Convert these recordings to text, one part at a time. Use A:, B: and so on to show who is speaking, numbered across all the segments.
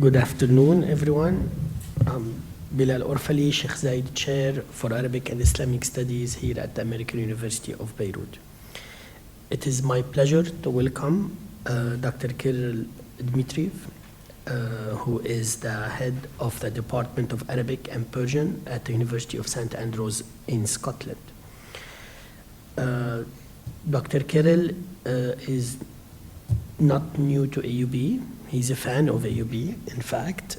A: Good afternoon, everyone. I'm Bilal Orfali, Sheikh Zayed Chair for Arabic and Islamic Studies here at the American University of Beirut. It is my pleasure to welcome Dr. Kirill Dmitriev, who is the head of the Department of Arabic and Persian at the University of St. Andrews in Scotland. Dr. Kirill is not new to AUB. He's a fan of AUB, in fact.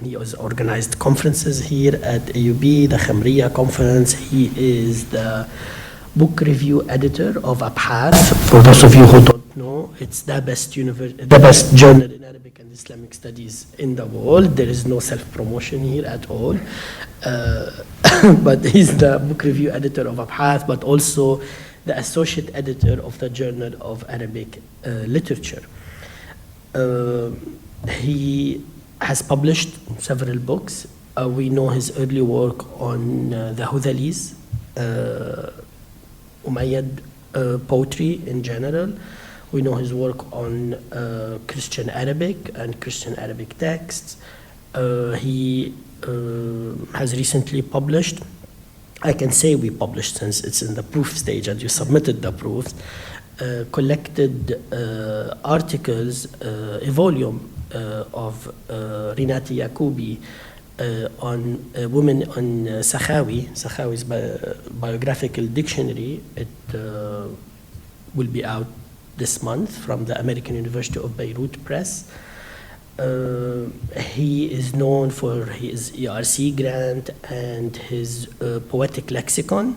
A: He has organized conferences here at AUB, the Khamriya conference. He is the book review editor of Abhath. For those of you who don't know, it's the best journal in Arabic and Islamic Studies in the world. There is no self-promotion here at all. But he's the book review editor of Abhath, but also the associate editor of the Journal of Arabic Literature. He has published several books. We know his early work on the Hudhalis, Umayyad poetry in general. We know his work on Christian Arabic and Christian Arabic texts. He has recently published, I can say we published since it's in the proof stage and you submitted the proofs, collected articles, a volume of Rinati Yakubi on women on Sakhawi's biographical dictionary. It will be out this month from the American University of Beirut Press. He is known for his ERC grant and his poetic lexicon.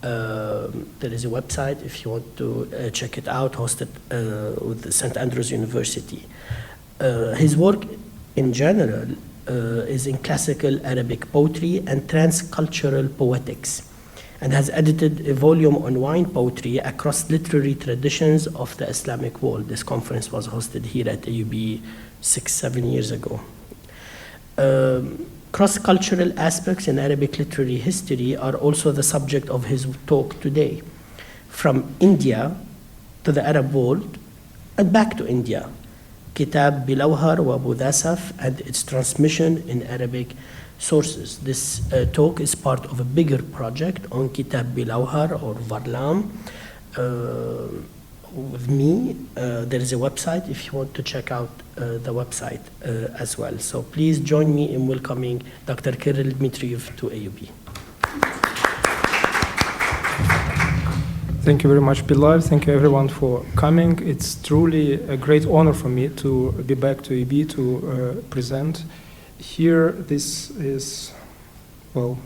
A: There is a website if you want to check it out, hosted with St. Andrews University. His work in general is in classical Arabic poetry and transcultural poetics, and has edited a volume on wine poetry across literary traditions of the Islamic world. This conference was hosted here at AUB 6-7 years ago. Cross-cultural aspects in Arabic literary history are also the subject of his talk today. From India to the Arab world and back to India, Kitāb Bilawhar wa-Būḍāsaf and its transmission in Arabic sources. This talk is part of a bigger project on Kitāb Bilawhar or Varlam. With me, there is a website if you want to check out the website as well. So please join me in welcoming Dr. Kirill Dmitriev to AUB.
B: Thank you very much, Bilal. Thank you everyone for coming. It's truly a great honor for me to be back to AUB to present here. This is, well,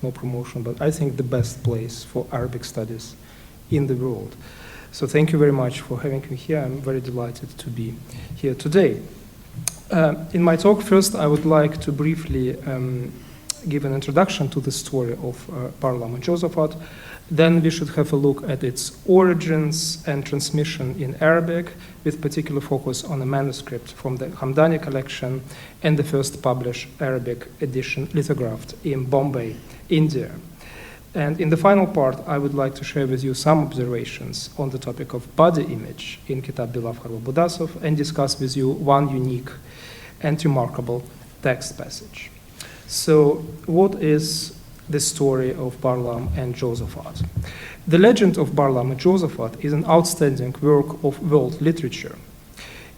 B: no promotion, but I think the best place for Arabic studies in the world. So thank you very much for having me here. I'm very delighted to be here today. In my talk, first, I would like to briefly give an introduction to the story of Barlam and Josaphat. Then we should have a look at its origins and transmission in Arabic, with particular focus on a manuscript from the Hamdani collection and the first published Arabic edition lithographed in Bombay, India. And in the final part, I would like to share with you some observations on the topic of body image in Kitāb Bilawhar wa-Būḍāsaf and discuss with you one unique and remarkable text passage. So, what is the story of Barlam and Josaphat? The legend of Barlam and Josaphat is an outstanding work of world literature.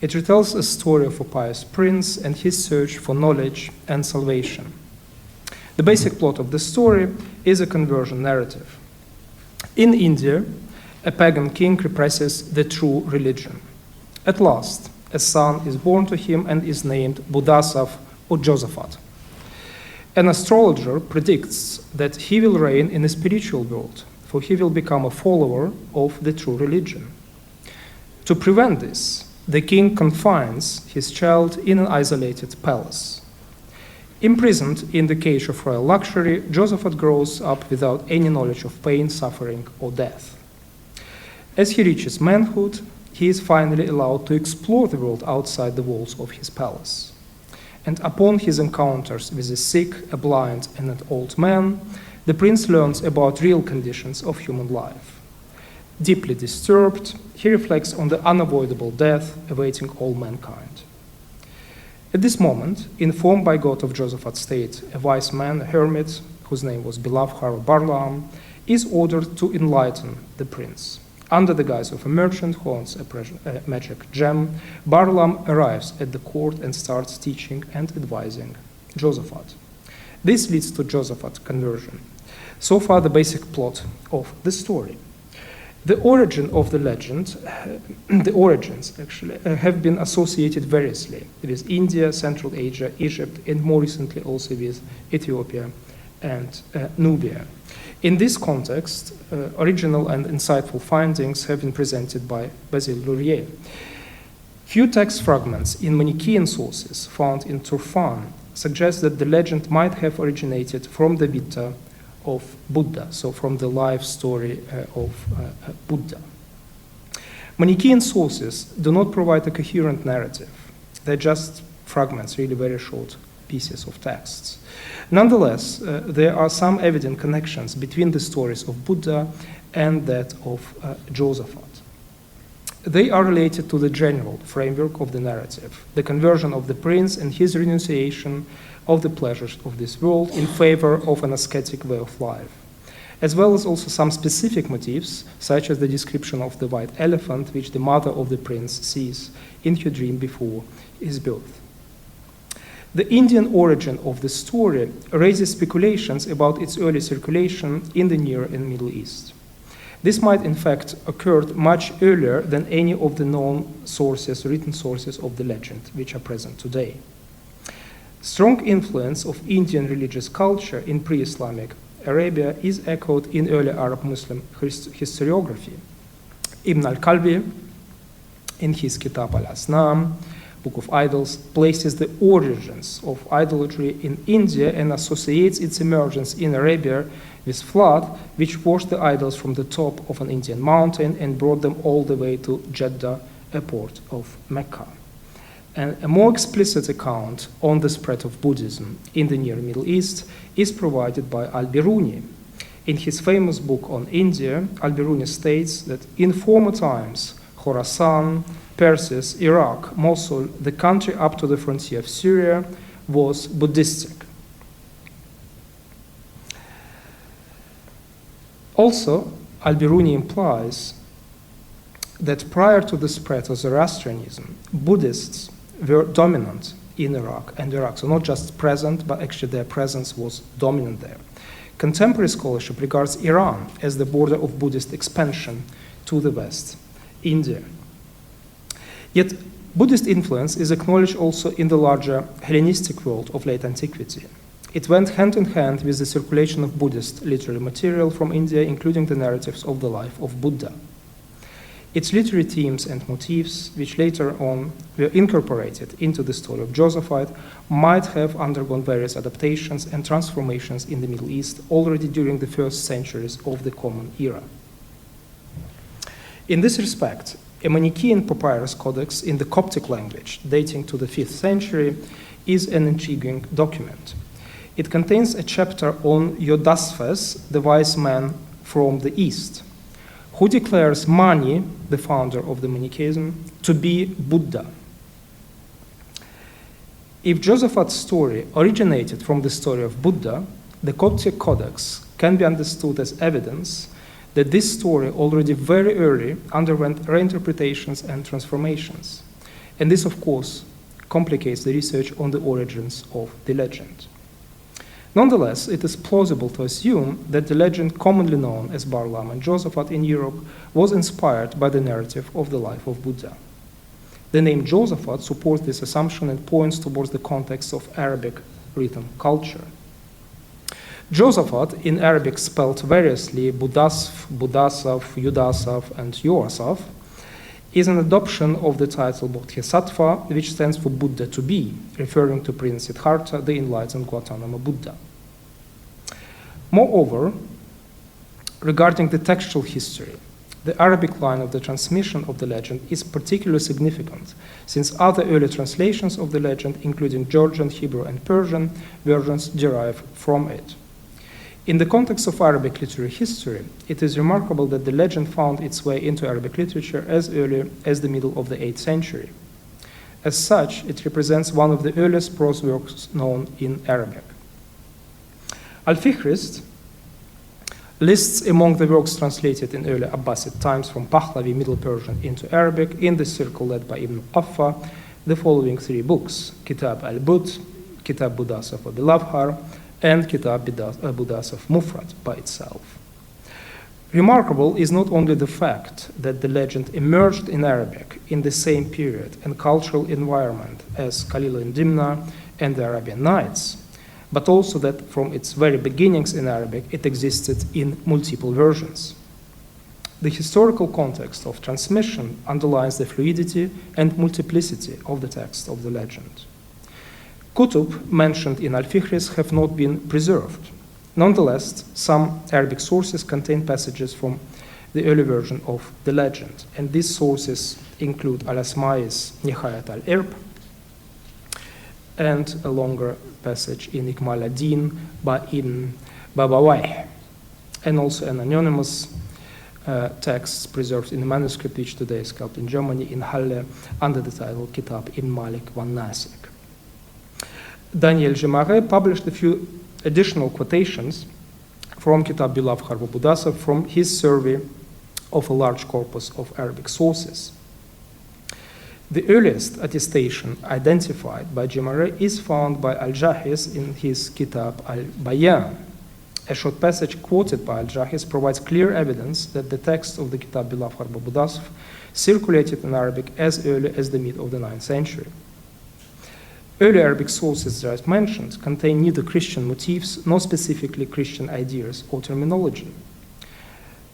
B: It retells a story of a pious prince and his search for knowledge and salvation. The basic plot of the story is a conversion narrative. In India, a pagan king represses the true religion. At last, a son is born to him and is named Būḍāsaf or Josaphat. An astrologer predicts that he will reign in a spiritual world, for he will become a follower of the true religion. To prevent this, the king confines his child in an isolated palace. Imprisoned in the cage of royal luxury, Josaphat grows up without any knowledge of pain, suffering, or death. As he reaches manhood, he is finally allowed to explore the world outside the walls of his palace. And upon his encounters with a sick, a blind, and an old man, the prince learns about real conditions of human life. Deeply disturbed, he reflects on the unavoidable death awaiting all mankind. At this moment, informed by God of Josaphat's state, a wise man, a hermit, whose name was Bilawhar or Barlaam, is ordered to enlighten the prince. Under the guise of a merchant who owns a magic gem, Barlaam arrives at the court and starts teaching and advising Josaphat. This leads to Josaphat's conversion. So far, the basic plot of the story. The origin of the legend, the origins actually, have been associated variously with India, Central Asia, Egypt, and more recently also with Ethiopia and Nubia. In this context, original and insightful findings have been presented by Basile Laurier. Few text fragments in Manichaean sources found in Turfan suggest that the legend might have originated from the Vita of Buddha, so from the life story of Buddha. Manichaean sources do not provide a coherent narrative. They're just fragments, really very short pieces of texts. Nonetheless, there are some evident connections between the stories of Buddha and that of Josaphat. They are related to the general framework of the narrative, the conversion of the prince and his renunciation of the pleasures of this world in favor of an ascetic way of life, as well as also some specific motifs, such as the description of the white elephant, which the mother of the prince sees in her dream before his birth. The Indian origin of the story raises speculations about its early circulation in the Near and Middle East. This might in fact occurred much earlier than any of the known sources, written sources of the legend, which are present today. Strong influence of Indian religious culture in pre-Islamic Arabia is echoed in early Arab Muslim historiography. Ibn al-Kalbi, in his Kitāb al-Asnam, Book of Idols, places the origins of idolatry in India and associates its emergence in Arabia with flood, which washed the idols from the top of an Indian mountain and brought them all the way to Jeddah, a port of Mecca. And a more explicit account on the spread of Buddhism in the Near Middle East is provided by Al-Biruni. In his famous book on India, Al-Biruni states that in former times, Khorasan, Persis, Iraq, Mosul, the country up to the frontier of Syria, was Buddhistic. Also, Al-Biruni implies that prior to the spread of Zoroastrianism, Buddhists were dominant in Iraq and Iraq. So not just present, but actually their presence was dominant there. Contemporary scholarship regards Iran as the border of Buddhist expansion to the West, India. Yet Buddhist influence is acknowledged also in the larger Hellenistic world of late antiquity. It went hand in hand with the circulation of Buddhist literary material from India, including the narratives of the life of Buddha. Its literary themes and motifs, which later on were incorporated into the story of Josaphat, might have undergone various adaptations and transformations in the Middle East already during the first centuries of the Common Era. In this respect, a Manichaean papyrus codex in the Coptic language, dating to the 5th century, is an intriguing document. It contains a chapter on wa-Būḍāsaf, the wise man from the East, who declares Mani, the founder of the Manichaeism, to be Buddha. If Josaphat's story originated from the story of Buddha, the Coptic Codex can be understood as evidence that this story already very early underwent reinterpretations and transformations. And this, of course, complicates the research on the origins of the legend. Nonetheless, it is plausible to assume that the legend commonly known as Barlaam and Josaphat in Europe was inspired by the narrative of the life of Buddha. The name Josaphat supports this assumption and points towards the context of Arabic written culture. Josaphat, in Arabic spelled variously Būḍāsaf, wa-Būḍāsaf, wa-Būḍāsaf, and wa-Būḍāsaf, is an adoption of the title Bodhisattva, which stands for Buddha to be, referring to Prince Siddhartha, the enlightened Gautama Buddha. Moreover, regarding the textual history, the Arabic line of the transmission of the legend is particularly significant, since other early translations of the legend, including Georgian, Hebrew, and Persian versions, derive from it. In the context of Arabic literary history, it is remarkable that the legend found its way into Arabic literature as early as the middle of the 8th century. As such, it represents one of the earliest prose works known in Arabic. Al-Fihrist lists among the works translated in early Abbasid times from Pahlavi Middle Persian into Arabic in the circle led by Ibn Qaffa the following 3 books: Kitāb al-Buḍ, Kitāb Bilawhar wa Bilawhar, and Kitāb Bilawhar Mufrad by itself. Remarkable is not only the fact that the legend emerged in Arabic in the same period and cultural environment as Khalil and Dimna and the Arabian Nights, but also that from its very beginnings in Arabic it existed in multiple versions. The historical context of transmission underlines the fluidity and multiplicity of the text of the legend. Kutub mentioned in Al-Fihrist have not been preserved. Nonetheless, some Arabic sources contain passages from the early version of the legend, and these sources include Al-Asmai's Nihayat al-Irb and a longer passage in Ikmal ad-Din by Ibn Babawayh, and also an anonymous text preserved in a manuscript which today is kept in Germany in Halle under the title Kitāb Ibn Malik wa Nasik. Daniel Gemaret published a few additional quotations from Kitāb Bilawhar wa wa-Būḍāsaf from his survey of a large corpus of Arabic sources. The earliest attestation identified by Gemaret is found by Al-Jahiz in his Kitāb al-Bayan. A short passage quoted by Al-Jahiz provides clear evidence that the text of the Kitāb Bilawhar wa wa-Būḍāsaf circulated in Arabic as early as the mid of the 9th century. Early Arabic sources that I mentioned contain neither Christian motifs nor specifically Christian ideas or terminology.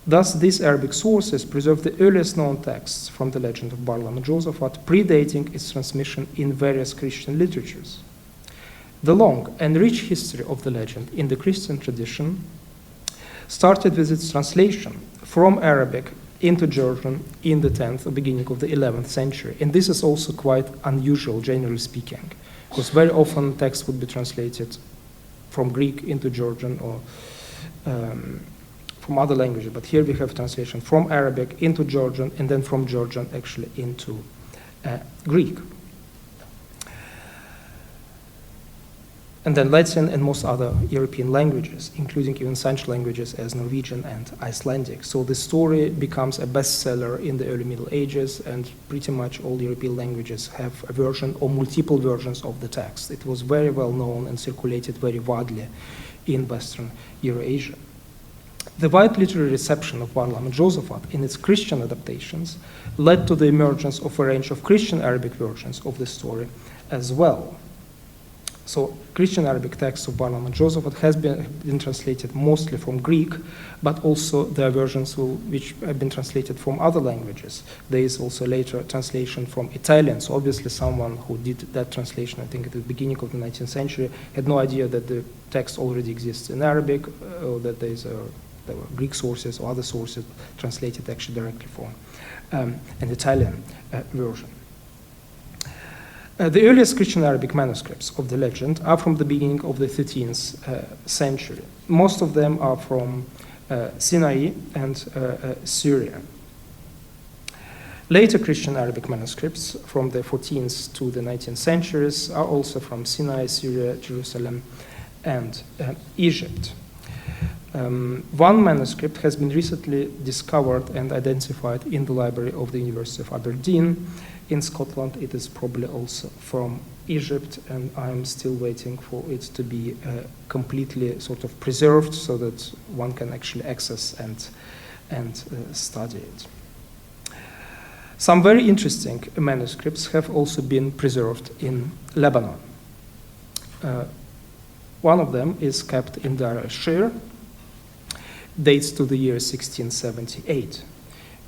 B: Thus, these Arabic sources preserve the earliest known texts from the legend of Barlaam and Josaphat, predating its transmission in various Christian literatures. The long and rich history of the legend in the Christian tradition started with its translation from Arabic into Georgian in the 10th or beginning of the 11th century. And this is also quite unusual, generally speaking, because very often texts would be translated from Greek into Georgian or from other languages. But here we have translation from Arabic into Georgian and then from Georgian actually into Greek. And then Latin and most other European languages, including even such languages as Norwegian and Icelandic. So the story becomes a bestseller in the early Middle Ages, and pretty much all European languages have a version or multiple versions of the text. It was very well known and circulated very widely in Western Eurasia. The wide literary reception of Barlaam and Josaphat in its Christian adaptations led to the emergence of a range of Christian Arabic versions of the story as well. So Christian Arabic texts of Barlaam and Josaphat has been translated mostly from Greek, but also there are versions which have been translated from other languages. There is also later translation from Italian. So obviously someone who did that translation, I think at the beginning of the 19th century, had no idea that the text already exists in Arabic, or that there were Greek sources or other sources translated actually directly from an Italian version. The earliest Christian Arabic manuscripts of the legend are from the beginning of the 13th century. Most of them are from Sinai and Syria. Later Christian Arabic manuscripts from the 14th to the 19th centuries are also from Sinai, Syria, Jerusalem, and Egypt. One manuscript has been recently discovered and identified in the library of the University of Aberdeen in Scotland. It is probably also from Egypt, and I'm still waiting for it to be completely sort of preserved so that one can actually access and study it. Some very interesting manuscripts have also been preserved in Lebanon. One of them is kept in Dar el-Shir, dates to the year 1678.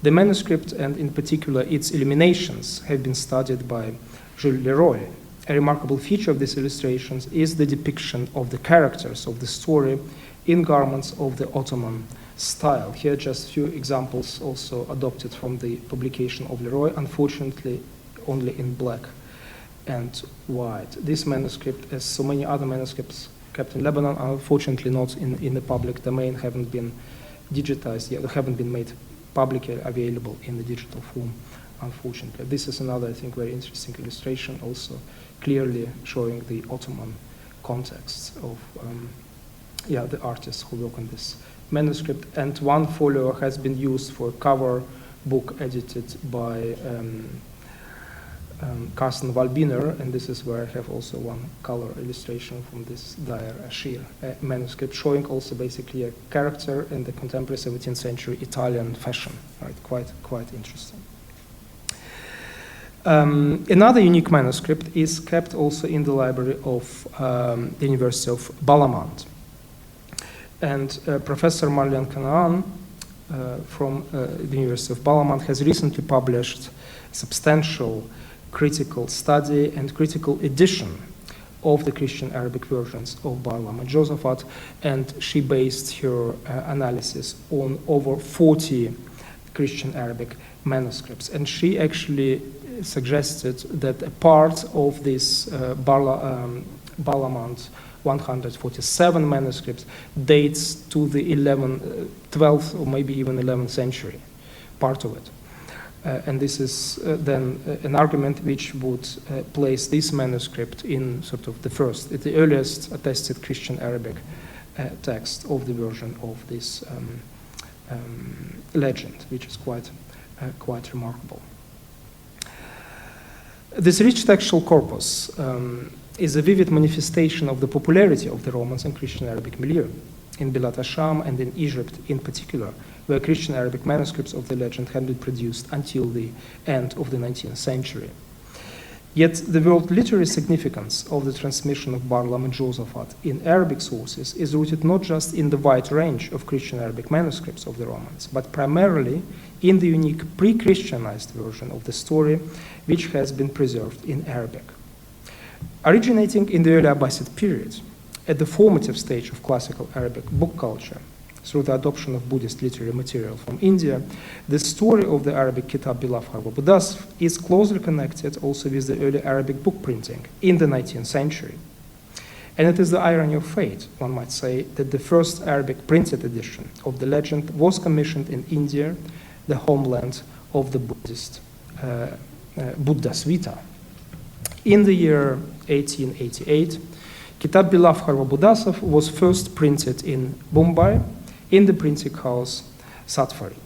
B: The manuscript, and in particular its illuminations, have been studied by Jules Leroy. A remarkable feature of these illustrations is the depiction of the characters of the story in garments of the Ottoman style. Here just a few examples also adopted from the publication of Leroy, unfortunately only in black and white. This manuscript, as so many other manuscripts kept in Lebanon, are unfortunately not in the public domain, haven't been digitized yet, haven't been made publicly available in the digital form unfortunately. This is another, I think, very interesting illustration, also clearly showing the Ottoman context of the artists who work on this manuscript. And one folio has been used for a cover book edited by Carsten Walbiner, and this is where I have also one color illustration from this Dair Ashir manuscript, showing also basically a character in the contemporary 17th century Italian fashion. Right, quite interesting. Another unique manuscript is kept also in the library of the University of Balamand. And Professor Marlian Kanaan from the University of Balamand has recently published substantial critical study and critical edition of the Christian Arabic versions of Barlaam and Josaphat, and she based her analysis on over 40 Christian Arabic manuscripts. And she actually suggested that a part of this Balamand 147 manuscripts dates to the 12th or maybe even 11th century, part of it. And this is then an argument which would place this manuscript in sort of the earliest attested Christian Arabic text of the version of this legend, which is quite remarkable. This rich textual corpus is a vivid manifestation of the popularity of the Romance and Christian Arabic milieu in Bilat Asham and in Egypt in particular, where Christian Arabic manuscripts of the legend had been produced until the end of the 19th century. Yet the world literary significance of the transmission of Barlaam and Josaphat in Arabic sources is rooted not just in the wide range of Christian Arabic manuscripts of the Romans, but primarily in the unique pre-Christianized version of the story, which has been preserved in Arabic. Originating in the early Abbasid period, at the formative stage of classical Arabic book culture, through the adoption of Buddhist literary material from India, the story of the Arabic Kitāb Bilawhar wa-Būḍāsaf is closely connected also with the early Arabic book printing in the 19th century. And it is the irony of fate, one might say, that the first Arabic printed edition of the legend was commissioned in India, the homeland of the Buddhist Buddha Svita. In the year 1888, Kitāb Bilawhar wa-Būḍāsaf was first printed in Bombay in the printing house Satfari.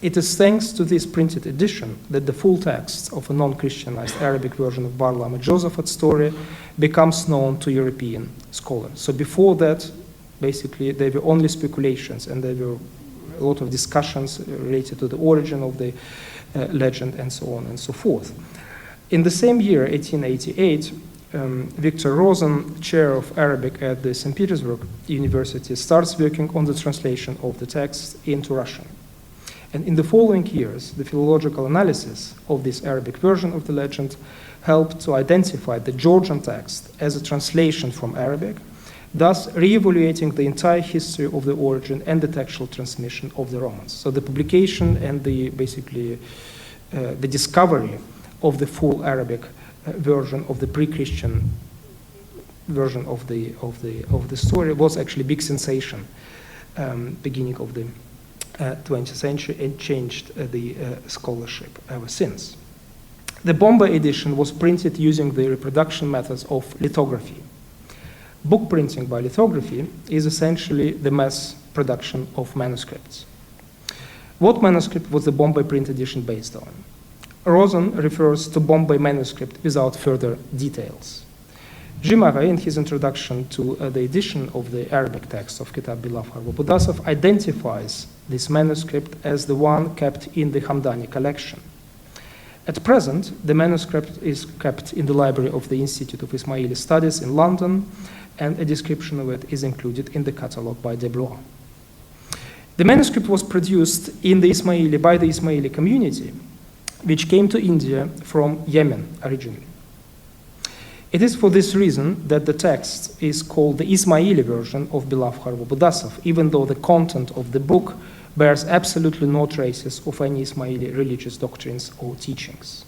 B: It is thanks to this printed edition that the full text of a non-Christianized Arabic version of Barlaam and Josaphat's story becomes known to European scholars. So before that, basically, there were only speculations, and there were a lot of discussions related to the origin of the legend and so on and so forth. In the same year, 1888, Victor Rosen, chair of Arabic at the St. Petersburg University, starts working on the translation of the text into Russian. And in the following years, the philological analysis of this Arabic version of the legend helped to identify the Georgian text as a translation from Arabic, thus re-evaluating the entire history of the origin and the textual transmission of the Romans. So the publication and the discovery of the full Arabic version of the pre-Christian version of the story was actually a big sensation beginning of the 20th century, and changed the scholarship ever since. The Bombay edition was printed using the reproduction methods of lithography. Book printing by lithography is essentially the mass production of manuscripts. What manuscript was the Bombay print edition based on? Rosen refers to Bombay manuscript without further details. Jimare, in his introduction to the edition of the Arabic text of Kitāb Bilawhar wa-Būḍāsaf, identifies this manuscript as the one kept in the Hamdani collection. At present, the manuscript is kept in the library of the Institute of Ismaili Studies in London, and a description of it is included in the catalogue by de Blois. The manuscript was produced by the Ismaili community, which came to India from Yemen originally. It is for this reason that the text is called the Ismaili version of Bilawhar wa-Būḍāsaf, even though the content of the book bears absolutely no traces of any Ismaili religious doctrines or teachings.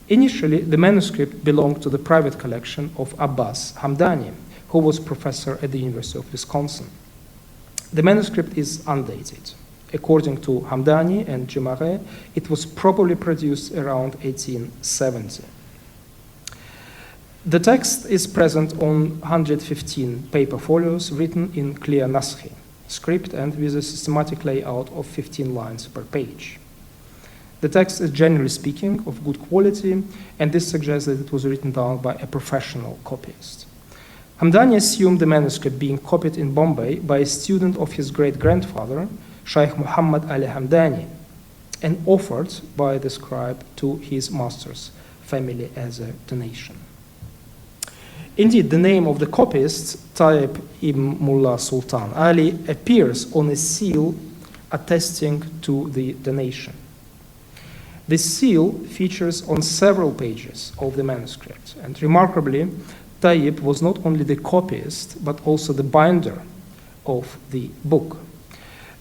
B: Initially, the manuscript belonged to the private collection of Abbas Hamdani, who was professor at the University of Wisconsin. The manuscript is undated, According to Hamdani and Jemare, it was probably produced around 1870. The text is present on 115 paper folios written in clear Naskhi script and with a systematic layout of 15 lines per page. The text is, generally speaking, of good quality, and this suggests that it was written down by a professional copyist. Hamdani assumed the manuscript being copied in Bombay by a student of his great-grandfather, Sheikh Muhammad Ali Hamdani, and offered by the scribe to his master's family as a donation. Indeed, the name of the copyist, Tayyib ibn Mullah Sultan Ali, appears on a seal attesting to the donation. This seal features on several pages of the manuscript, and remarkably, Tayyib was not only the copyist, but also the binder of the book.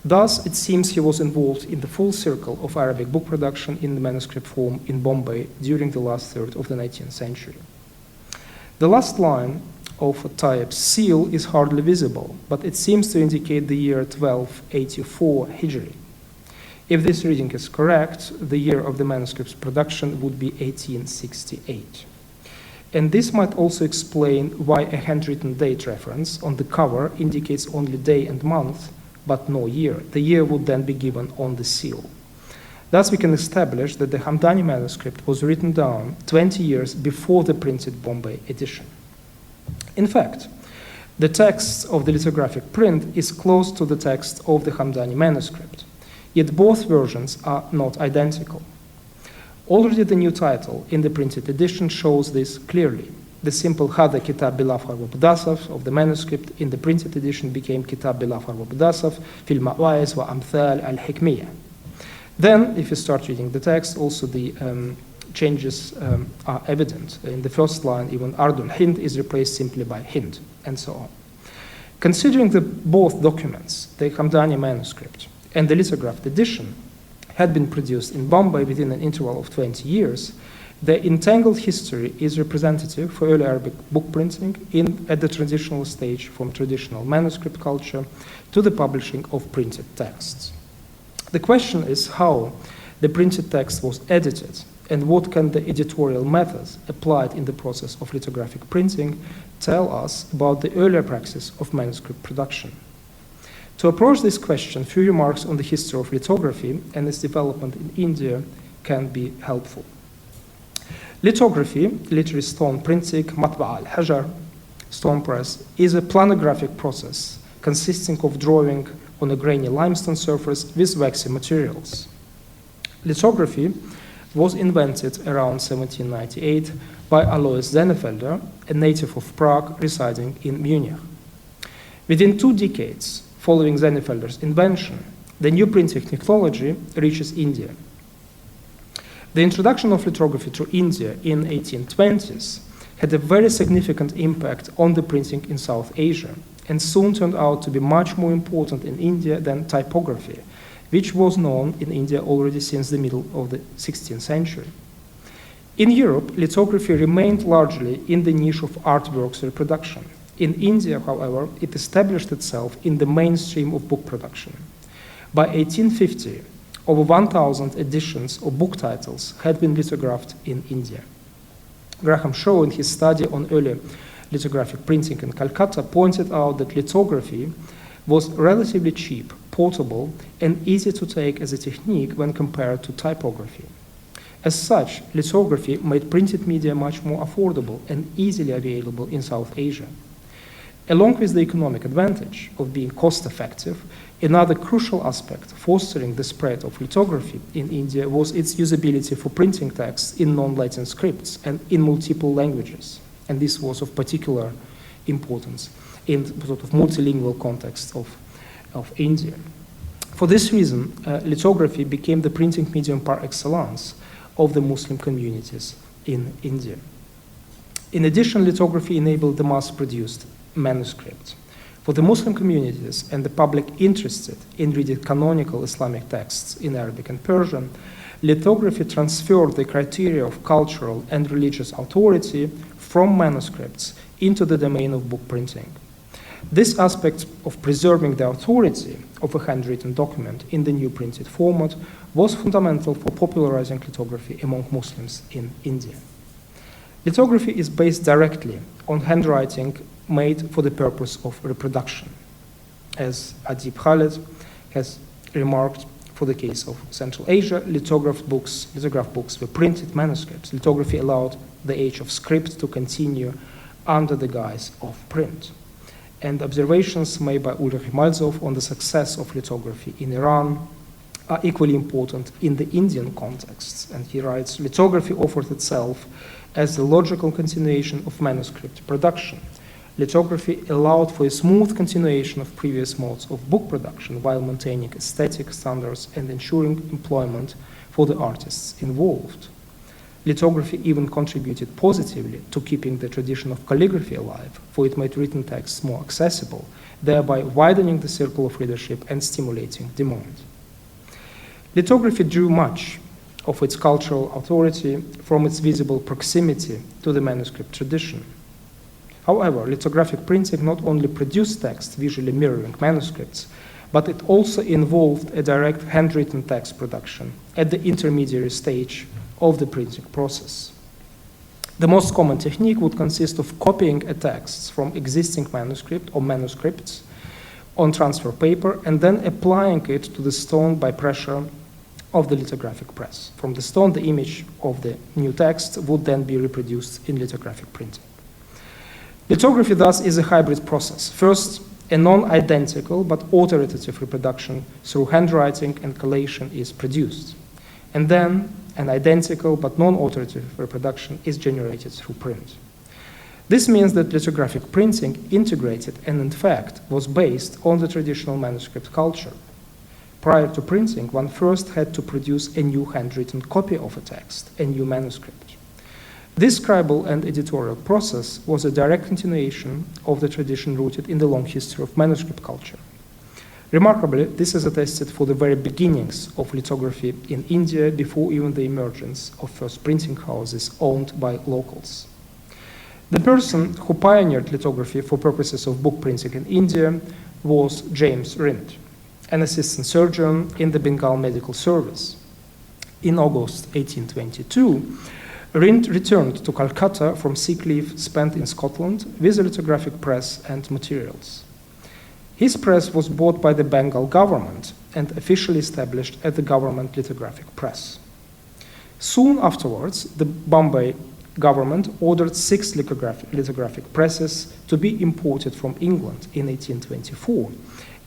B: Thus, it seems he was involved in the full circle of Arabic book production in the manuscript form in Bombay during the last third of the 19th century. The last line of Tayyib's seal is hardly visible, but it seems to indicate the year 1284 Hijri. If this reading is correct, the year of the manuscript's production would be 1868. And this might also explain why a handwritten date reference on the cover indicates only day and month, but no year. The year would then be given on the seal. Thus, we can establish that the Hamdani manuscript was written down 20 years before the printed Bombay edition. In fact, the text of the lithographic print is close to the text of the Hamdani manuscript, yet both versions are not identical. Already the new title in the printed edition shows this clearly. The simple Hada Kitāb Bilawhar wa-Būḍāsaf of the manuscript in the printed edition became Kitāb Bilawhar wa-Būḍāsaf fil ma'wā'iz wa amthāl al-hikmiyya. Then, if you start reading the text, also the changes are evident. In the first line, even Ardul Hind is replaced simply by Hind, and so on. Considering that both documents, the Hamdani manuscript and the lithographed edition, had been produced in Bombay within an interval of 20 years, the entangled history is representative for early Arabic book printing at the transitional stage from traditional manuscript culture to the publishing of printed texts. The question is how the printed text was edited and what can the editorial methods applied in the process of lithographic printing tell us about the earlier practice of manuscript production. To approach this question, few remarks on the history of lithography and its development in India can be helpful. Lithography, literally stone printing, matba al-hajar, stone press, is a planographic process consisting of drawing on a grainy limestone surface with waxy materials. Lithography was invented around 1798 by Alois Zennefelder, a native of Prague residing in Munich. Within 2 decades following Zennefelder's invention, the new printing technology reaches India. The introduction of lithography to India in 1820s had a very significant impact on the printing in South Asia, and soon turned out to be much more important in India than typography, which was known in India already since the middle of the 16th century. In Europe, lithography remained largely in the niche of artworks reproduction. In India, however, it established itself in the mainstream of book production. By 1850, over 1,000 editions of book titles had been lithographed in India. Graham Shaw, in his study on early lithographic printing in Calcutta, pointed out that lithography was relatively cheap, portable, and easy to take as a technique when compared to typography. As such, lithography made printed media much more affordable and easily available in South Asia. Along with the economic advantage of being cost-effective, another crucial aspect fostering the spread of lithography in India was its usability for printing texts in non-Latin scripts and in multiple languages. And this was of particular importance in the sort of multilingual context of India. For this reason, lithography became the printing medium par excellence of the Muslim communities in India. In addition, lithography enabled the mass-produced manuscript. For the Muslim communities and the public interested in reading canonical Islamic texts in Arabic and Persian, lithography transferred the criteria of cultural and religious authority from manuscripts into the domain of book printing. This aspect of preserving the authority of a handwritten document in the new printed format was fundamental for popularizing lithography among Muslims in India. Lithography is based directly on handwriting made for the purpose of reproduction. As Adib Khaled has remarked, for the case of Central Asia, lithograph books were printed manuscripts. Lithography allowed the age of script to continue under the guise of print. And observations made by Ulrich Malzow on the success of lithography in Iran are equally important in the Indian context. And he writes, lithography offered itself as the logical continuation of manuscript production. Lithography allowed for a smooth continuation of previous modes of book production while maintaining aesthetic standards and ensuring employment for the artists involved. Lithography even contributed positively to keeping the tradition of calligraphy alive, for it made written texts more accessible, thereby widening the circle of readership and stimulating demand. Lithography drew much of its cultural authority from its visible proximity to the manuscript tradition. However, lithographic printing not only produced text visually mirroring manuscripts, but it also involved a direct handwritten text production at the intermediary stage of the printing process. The most common technique would consist of copying a text from existing manuscript or manuscripts on transfer paper and then applying it to the stone by pressure of the lithographic press. From the stone, the image of the new text would then be reproduced in lithographic printing. Lithography, thus, is a hybrid process. First, a non-identical but authoritative reproduction through handwriting and collation is produced. And then, an identical but non-authoritative reproduction is generated through print. This means that lithographic printing integrated and, in fact, was based on the traditional manuscript culture. Prior to printing, one first had to produce a new handwritten copy of a text, a new manuscript. This scribal and editorial process was a direct continuation of the tradition rooted in the long history of manuscript culture. Remarkably, this is attested for the very beginnings of lithography in India before even the emergence of first printing houses owned by locals. The person who pioneered lithography for purposes of book printing in India was James Rind, an assistant surgeon in the Bengal Medical Service. In August 1822, Rind returned to Calcutta from sick leave spent in Scotland with a lithographic press and materials. His press was bought by the Bengal government and officially established at the government lithographic press. Soon afterwards, the Bombay government ordered 6 lithographic presses to be imported from England in 1824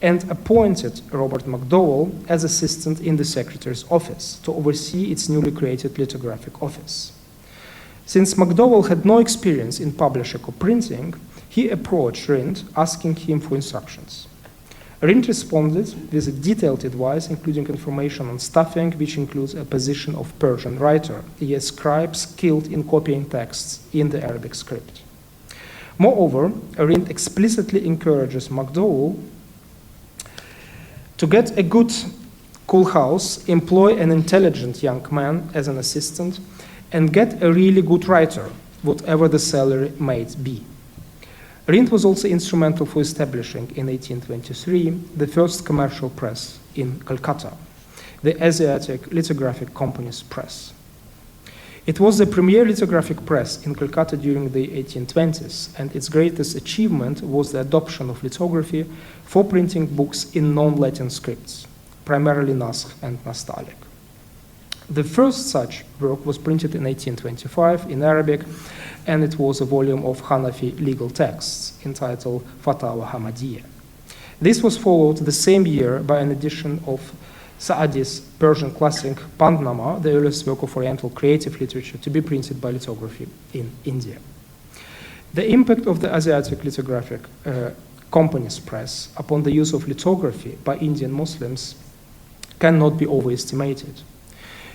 B: and appointed Robert McDowell as assistant in the secretary's office to oversee its newly created lithographic office. Since McDowell had no experience in publishing or printing, he approached Rind asking him for instructions. Rind responded with a detailed advice, including information on stuffing, which includes a position of Persian writer, a scribe skilled in copying texts in the Arabic script. Moreover, Rind explicitly encourages McDowell to get a good cool house, employ an intelligent young man as an assistant, and get a really good writer, whatever the salary might be. Rind was also instrumental for establishing in 1823 the first commercial press in Calcutta, the Asiatic Lithographic Company's press. It was the premier lithographic press in Calcutta during the 1820s, and its greatest achievement was the adoption of lithography for printing books in non-Latin scripts, primarily Naskh and Nastaliq. The first such work was printed in 1825 in Arabic, and it was a volume of Hanafi legal texts entitled Fatawa Hamadiyya. This was followed the same year by an edition of Saadi's Persian classic Pandnama, the earliest work of Oriental creative literature to be printed by lithography in India. The impact of the Asiatic Lithographic Company's press upon the use of lithography by Indian Muslims cannot be overestimated.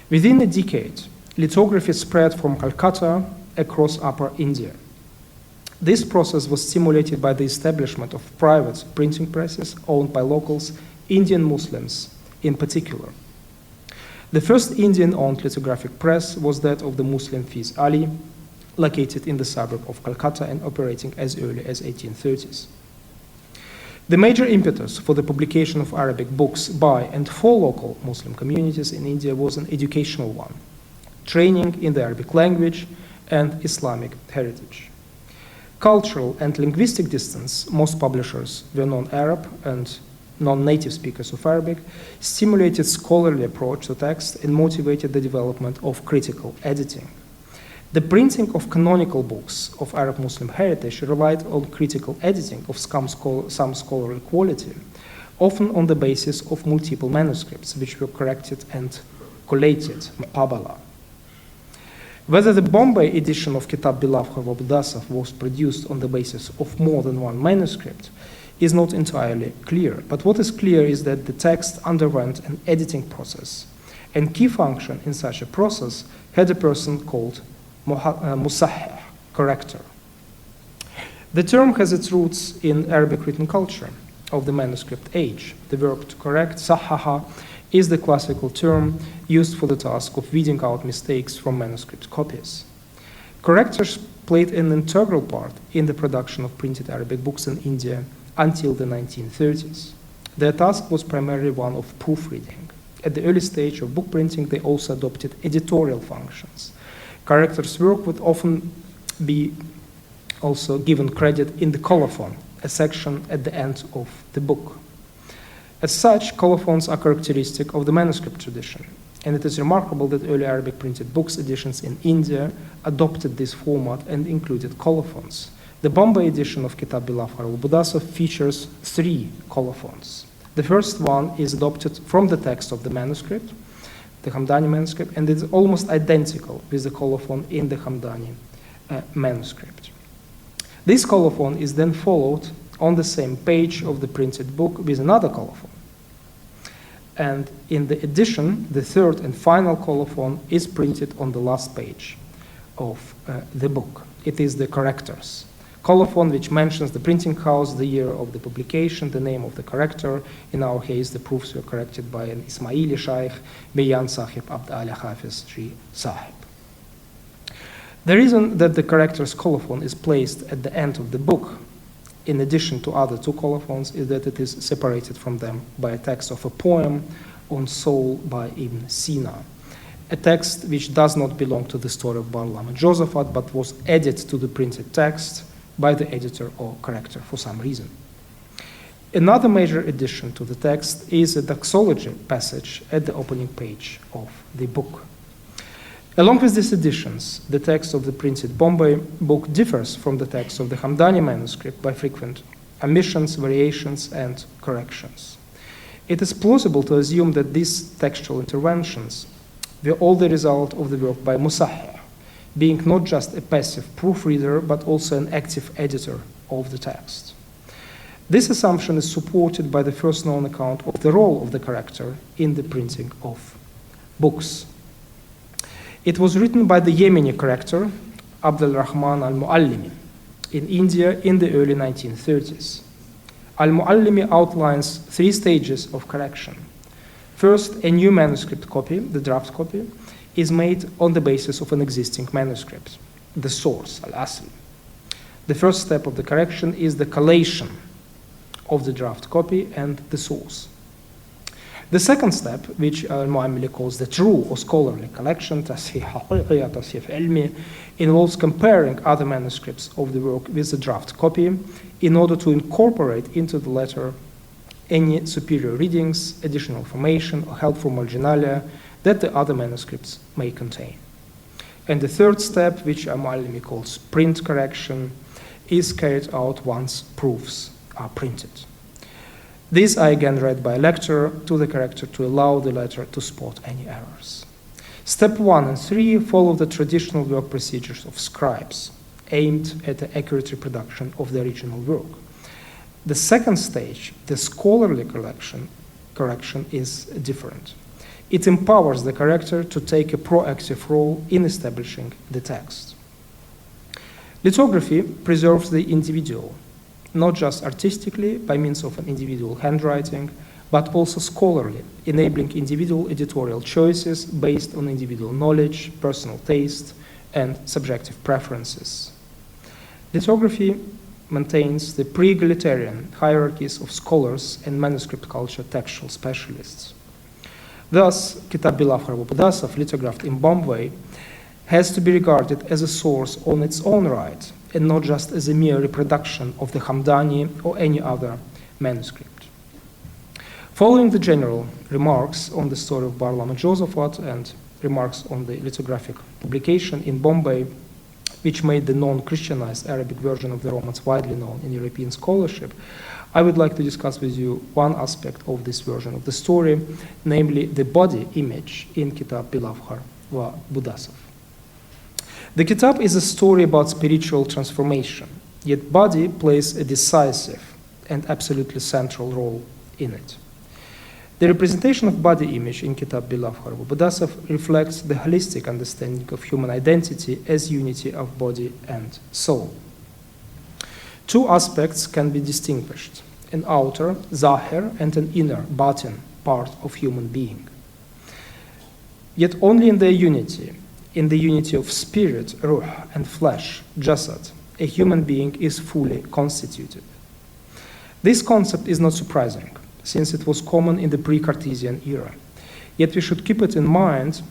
B: Within a decade, lithography spread from Calcutta across Upper India. This process was stimulated by the establishment of private printing presses owned by locals, Indian Muslims in particular. The first Indian-owned lithographic press was that of the Muslim Fiz Ali, located in the suburb of Calcutta and operating as early as 1830s. The major impetus for the publication of Arabic books by and for local Muslim communities in India was an educational one, training in the Arabic language and Islamic heritage. Cultural and linguistic distance, most publishers were non-Arab and non-native speakers of Arabic, stimulated scholarly approach to text and motivated the development of critical editing. The printing of canonical books of Arab Muslim heritage relied on critical editing of some scholarly quality, often on the basis of multiple manuscripts which were corrected and collated, muqabala. Whether the Bombay edition of Kitāb Bilawhar wa-Būḍāsaf was produced on the basis of more than one manuscript is not entirely clear, but what is clear is that the text underwent an editing process, and key function in such a process had a person called musahih, corrector. The term has its roots in Arabic written culture of the manuscript age. The verb to correct, sahaha, is the classical term used for the task of weeding out mistakes from manuscript copies. Correctors played an integral part in the production of printed Arabic books in India until the 1930s. Their task was primarily one of proofreading. At the early stage of book printing, they also adopted editorial functions. Correctors' work would often be also given credit in the colophon, a section at the end of the book. As such, colophons are characteristic of the manuscript tradition, and it is remarkable that early Arabic printed books editions in India adopted this format and included colophons. The Bombay edition of Kitāb Bilawhar wa-Būḍāsaf features 3 colophons. The first one is adopted from the text of the manuscript, the Hamdani manuscript, and it is almost identical with the colophon in the Hamdani manuscript. This colophon is then followed on the same page of the printed book with another colophon. And in the edition, the third and final colophon is printed on the last page of the book. It is the corrector's colophon, which mentions the printing house, the year of the publication, the name of the corrector. In our case, the proofs were corrected by an Ismaili Shaykh, Bayan Sahib Abd Ali Hafiz Shi Sahib. The reason that the corrector's colophon is placed at the end of the book, in addition to other 2 colophons, is that it is separated from them by a text of a poem on soul by Ibn Sina, a text which does not belong to the story of Barlam and Josaphat, but was added to the printed text by the editor or corrector for some reason. Another major addition to the text is a doxology passage at the opening page of the book. Along with these additions, the text of the printed Bombay book differs from the text of the Hamdani manuscript by frequent omissions, variations, and corrections. It is plausible to assume that these textual interventions were all the result of the work by musahih, being not just a passive proofreader, but also an active editor of the text. This assumption is supported by the first known account of the role of the corrector in the printing of books. It was written by the Yemeni corrector, Abdul Rahman al-Muallimi, in India in the early 1930s. Al-Muallimi outlines 3 stages of correction. First, a new manuscript copy, the draft copy, is made on the basis of an existing manuscript, the source, al-asl. The first step of the correction is the collation of the draft copy and the source. The second step, which Al-Mu'ammili calls the true or scholarly collection, tasheeh haqiqi, tasheeh ilmi, involves comparing other manuscripts of the work with the draft copy in order to incorporate into the latter any superior readings, additional information, or helpful marginalia that the other manuscripts may contain. And the third step, which Al-Mu'allimi calls print correction, is carried out once proofs are printed. These are again read by a lecturer to the corrector to allow the latter to spot any errors. Step 1 and 3 follow the traditional work procedures of scribes, aimed at the accurate reproduction of the original work. The second stage, the scholarly correction is different. It empowers the corrector to take a proactive role in establishing the text. Lithography preserves the individual, not just artistically by means of an individual handwriting, but also scholarly, enabling individual editorial choices based on individual knowledge, personal taste, and subjective preferences. Lithography maintains the pre-egalitarian hierarchies of scholars and manuscript culture textual specialists. Thus, Kitāb Bilawhar wa-Būḍāsaf, lithographed in Bombay, has to be regarded as a source on its own right, and not just as a mere reproduction of the Hamdani or any other manuscript. Following the general remarks on the story of Barlaam and Josaphat and remarks on the lithographic publication in Bombay, which made the non-Christianized Arabic version of the Romans widely known in European scholarship, I would like to discuss with you one aspect of this version of the story, namely the body image in Kitāb Bilawhar wa-Būḍāsaf. The Kitāb is a story about spiritual transformation, yet body plays a decisive and absolutely central role in it. The representation of body image in Kitāb Bilawhar wa-Būḍāsaf reflects the holistic understanding of human identity as unity of body and soul. Two aspects can be distinguished: an outer, zahir, and an inner, batin, part of human being. Yet only in their unity, in the unity of spirit, ruh, and flesh, jasad, a human being is fully constituted. This concept is not surprising, since it was common in the pre-Cartesian era. Yet we should keep it in mind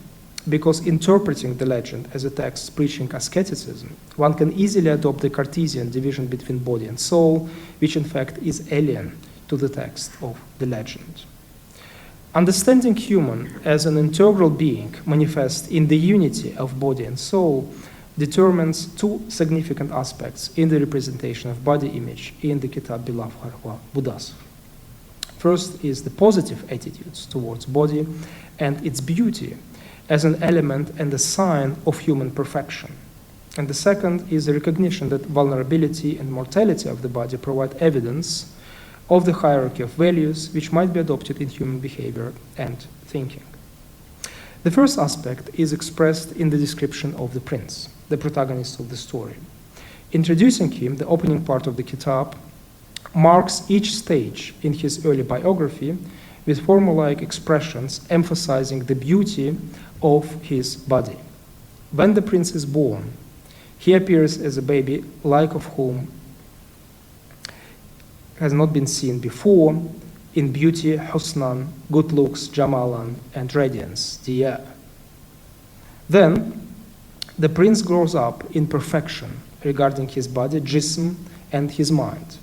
B: because interpreting the legend as a text preaching asceticism, one can easily adopt the Cartesian division between body and soul, which in fact is alien to the text of the legend. Understanding human as an integral being manifest in the unity of body and soul determines two significant aspects in the representation of body image in the Kitāb Bilawhar wa-Būḍāsaf. First is the positive attitudes towards body and its beauty as an element and a sign of human perfection. And the second is the recognition that vulnerability and mortality of the body provide evidence of the hierarchy of values which might be adopted in human behavior and thinking. The first aspect is expressed in the description of the prince, the protagonist of the story. Introducing him, the opening part of the Kitāb marks each stage in his early biography with formulaic expressions emphasizing the beauty of his body. When the prince is born, he appears as a baby like of whom has not been seen before in beauty, husnan, good looks, jamalan, and radiance, diya. Then the prince grows up in perfection regarding his body, jism, and his mind.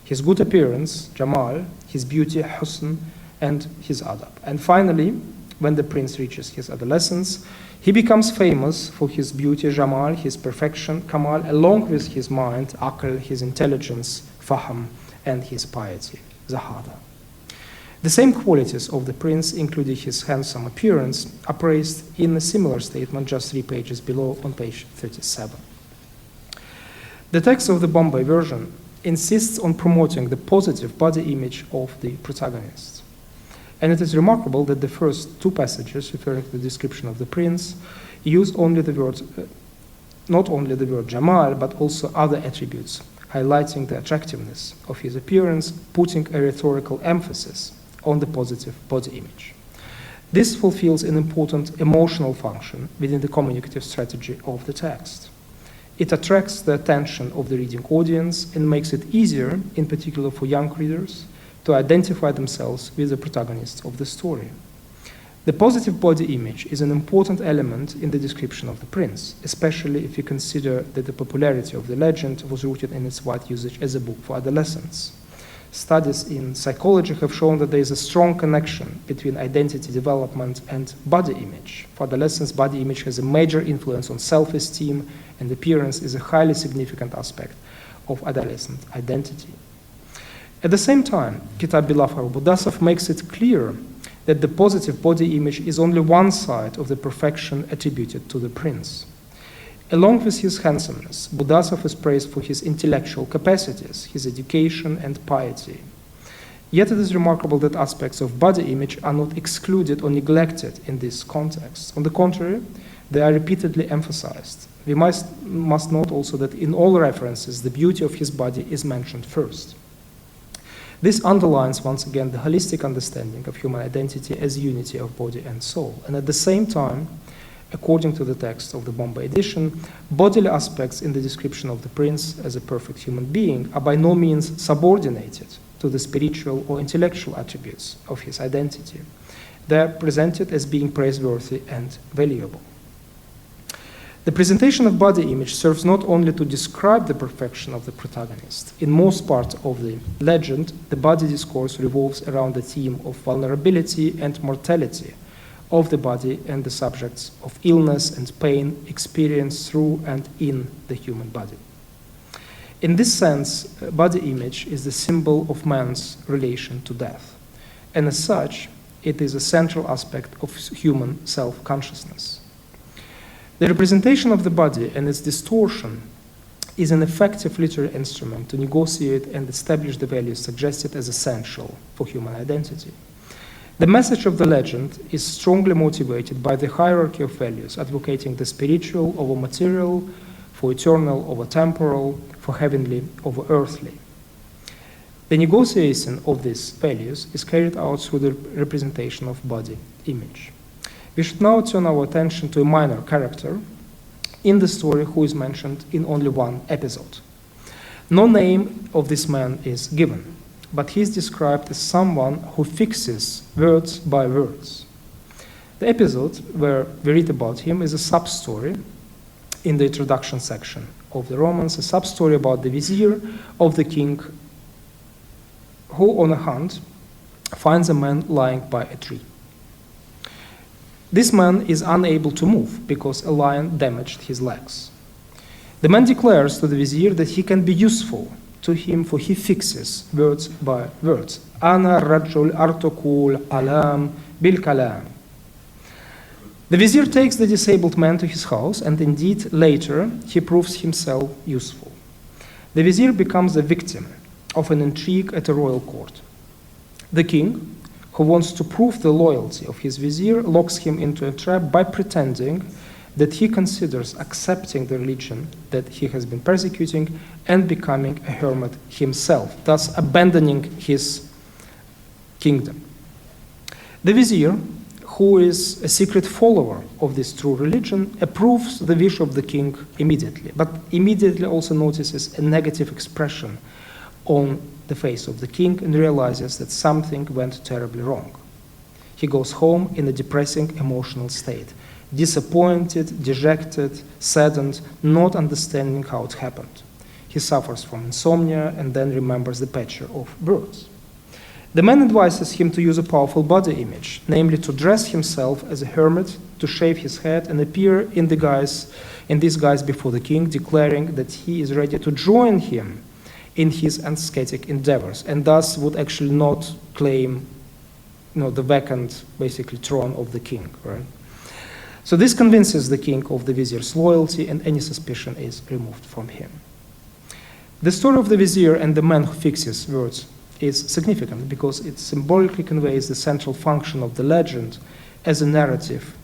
B: His good appearance, jamal, his beauty, husn, and his adab. And finally, when the prince reaches his adolescence, he becomes famous for his beauty, jamal, his perfection, kamal, along with his mind, aql, his intelligence, fahm, and his piety, zahada. The same qualities of the prince, including his handsome appearance, are praised in a similar statement just 3 pages below on page 37. The text of the Bombay version insists on promoting the positive body image of the protagonist. And it is remarkable that the first 2 passages referring to the description of the prince use only the word, not only the word Jamal, but also other attributes, highlighting the attractiveness of his appearance, putting a rhetorical emphasis on the positive body image. This fulfills an important emotional function within the communicative strategy of the text. It attracts the attention of the reading audience and makes it easier, in particular for young readers, to identify themselves with the protagonists of the story. The positive body image is an important element in the description of the prince, especially if you consider that the popularity of the legend was rooted in its wide usage as a book for adolescents. Studies in psychology have shown that there is a strong connection between identity development and body image. For adolescents, body image has a major influence on self-esteem, and appearance is a highly significant aspect of adolescent identity. At the same time, Kitāb Bilawhar wa-Būḍāsaf makes it clear that the positive body image is only one side of the perfection attributed to the prince. Along with his handsomeness, Būḍāsaf is praised for his intellectual capacities, his education, and piety. Yet it is remarkable that aspects of body image are not excluded or neglected in this context. On the contrary, they are repeatedly emphasized. We must note also that in all references, the beauty of his body is mentioned first. This underlines once again the holistic understanding of human identity as unity of body and soul. And at the same time, According to the text of the Bombay edition, bodily aspects in the description of the prince as a perfect human being are by no means subordinated to the spiritual or intellectual attributes of his identity. They are presented as being praiseworthy and valuable. The presentation of body image serves not only to describe the perfection of the protagonist. In most part of the legend, the body discourse revolves around the theme of vulnerability and mortality of the body and the subjects of illness and pain experienced through and in the human body. In this sense, body image is the symbol of man's relation to death, and as such, it is a central aspect of human self-consciousness. The representation of the body and its distortion is an effective literary instrument to negotiate and establish the values suggested as essential for human identity. The message of the legend is strongly motivated by the hierarchy of values, advocating the spiritual over material, for eternal over temporal, for heavenly over earthly. The negotiation of these values is carried out through the representation of body image. We should now turn our attention to a minor character in the story who is mentioned in only one episode. No name of this man is given, but he is described as someone who fixes words by words. The episode where we read about him is a sub-story in the introduction section of the romance, a sub-story about the vizier of the king who, on a hunt, finds a man lying by a tree. This man is unable to move because a lion damaged his legs. The man declares to the vizier that he can be useful to him, for he fixes words by words. Ana rajul artokul alam bil kalam. The vizier takes the disabled man to his house, and indeed later he proves himself useful. The vizier becomes the victim of an intrigue at a royal court. The king, who wants to prove the loyalty of his vizier, locks him into a trap by pretending that he considers accepting the religion that he has been persecuting and becoming a hermit himself, thus abandoning his kingdom. The vizier, who is a secret follower of this true religion, approves the wish of the king immediately, but immediately also notices a negative expression on the face of the king and realizes that something went terribly wrong. He goes home in a depressing emotional state, disappointed, dejected, saddened, not understanding how it happened. He suffers from insomnia and then remembers the picture of birds. The man advises him to use a powerful body image, namely to dress himself as a hermit, to shave his head and appear in this guise before the king, declaring that he is ready to join him in his ascetic endeavors, and thus would actually not claim the vacant, basically, throne of the king, right? So this convinces the king of the vizier's loyalty, and any suspicion is removed from him. The story of the vizier and the man who fixes words is significant because it symbolically conveys the central function of the legend as a narrative,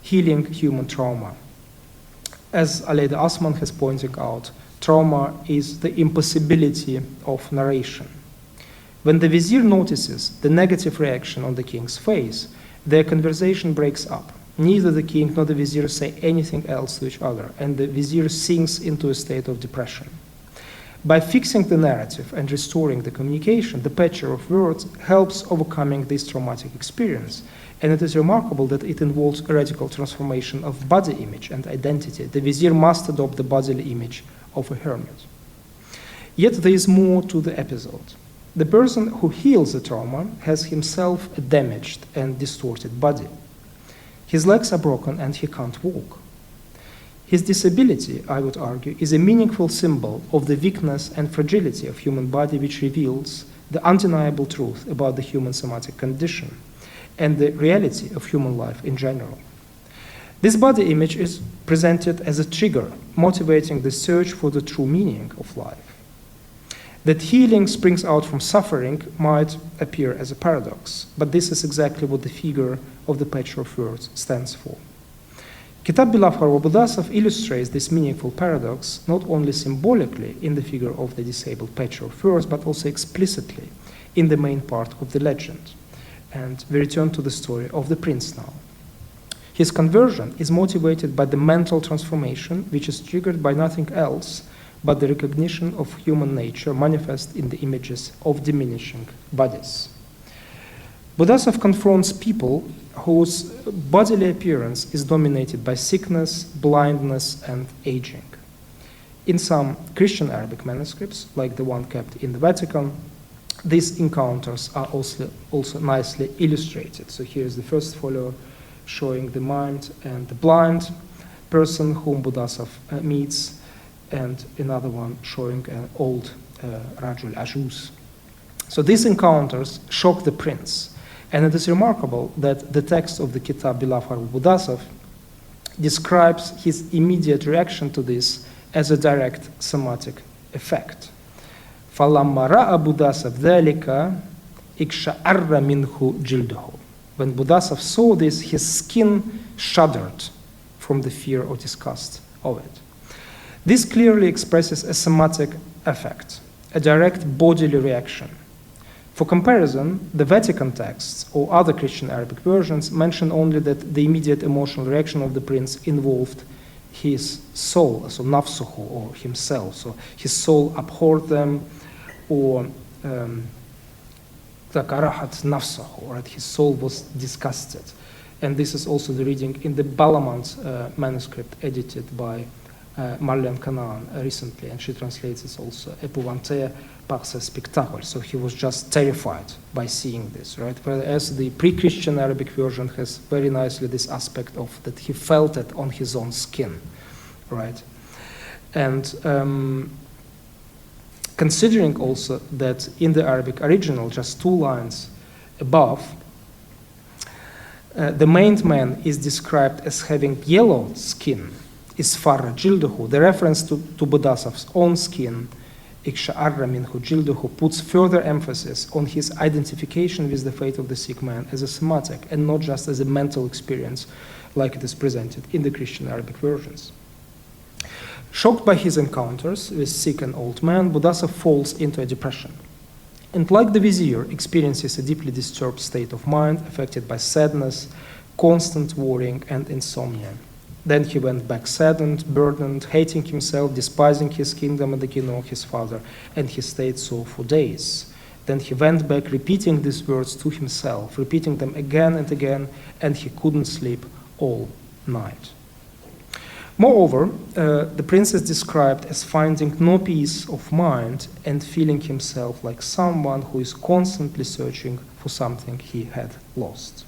B: healing human trauma. As Aleida Osman has pointed out, trauma is the impossibility of narration. When the vizier notices the negative reaction on the king's face, their conversation breaks up. Neither the king nor the vizier say anything else to each other, and the vizier sinks into a state of depression. By fixing the narrative and restoring the communication, the picture of words helps overcoming this traumatic experience, and it is remarkable that it involves a radical transformation of body image and identity. The vizier must adopt the bodily image of a hermit. Yet there is more to the episode. The person who heals the trauma has himself a damaged and distorted body. His legs are broken and he can't walk. His disability, I would argue, is a meaningful symbol of the weakness and fragility of human body, which reveals the undeniable truth about the human somatic condition and the reality of human life in general. This body image is presented as a trigger, motivating the search for the true meaning of life. That healing springs out from suffering might appear as a paradox, but this is exactly what the figure of the picture of words stands for. Kitāb Bilawhar wa-Būḍāsaf illustrates this meaningful paradox not only symbolically in the figure of the disabled picture of words, but also explicitly in the main part of the legend. And we return to the story of the prince now. His conversion is motivated by the mental transformation, which is triggered by nothing else but the recognition of human nature manifest in the images of diminishing bodies. Būḍāsaf confronts people whose bodily appearance is dominated by sickness, blindness, and aging. In some Christian Arabic manuscripts, like the one kept in the Vatican, these encounters are also nicely illustrated. So here's the first folio showing the maimed and the blind person whom Būḍāsaf meets, and another one showing an old Rajul Ajuz. So these encounters shock the prince, and it is remarkable that the text of the Kitāb Bilawhar of Būḍāsaf describes his immediate reaction to this as a direct somatic effect. فَلَمَّا رَأَى بُوْدَاسَفْ ذَلِكَ اِكْشَعَرَّ مِنْهُ جِلْدُهُ. When Būḍāsaf saw this, his skin shuddered from the fear or disgust of it. This clearly expresses a somatic effect, a direct bodily reaction. For comparison, the Vatican texts or other Christian Arabic versions mention only that the immediate emotional reaction of the prince involved his soul, so nafsuhu, or himself. So his soul abhorred them, or takarahat nafsuhu, right? His soul was disgusted. And this is also the reading in the Balamant manuscript edited by Marlene Canaan recently, and she translates it also, Epouvanté par ce spectacle. So he was just terrified by seeing this, right? Whereas the pre-Christian Arabic version has very nicely this aspect of that he felt it on his own skin, right? And considering also that in the Arabic original, just 2 lines above, the maimed man is described as having yellow skin, isfarra jilduhu. The reference to Būḍāsaf's own skin, iksha'arra minhu jilduhu, puts further emphasis on his identification with the fate of the sick man as a somatic and not just as a mental experience like it is presented in the Christian Arabic versions. Shocked by his encounters with sick and old men, Būḍāsaf falls into a depression. And like the vizier, experiences a deeply disturbed state of mind affected by sadness, constant worrying, and insomnia. Then he went back saddened, burdened, hating himself, despising his kingdom and the kingdom of his father, and he stayed so for days. Then he went back repeating these words to himself, repeating them again and again, and he couldn't sleep all night. Moreover, the prince is described as finding no peace of mind and feeling himself like someone who is constantly searching for something he had lost.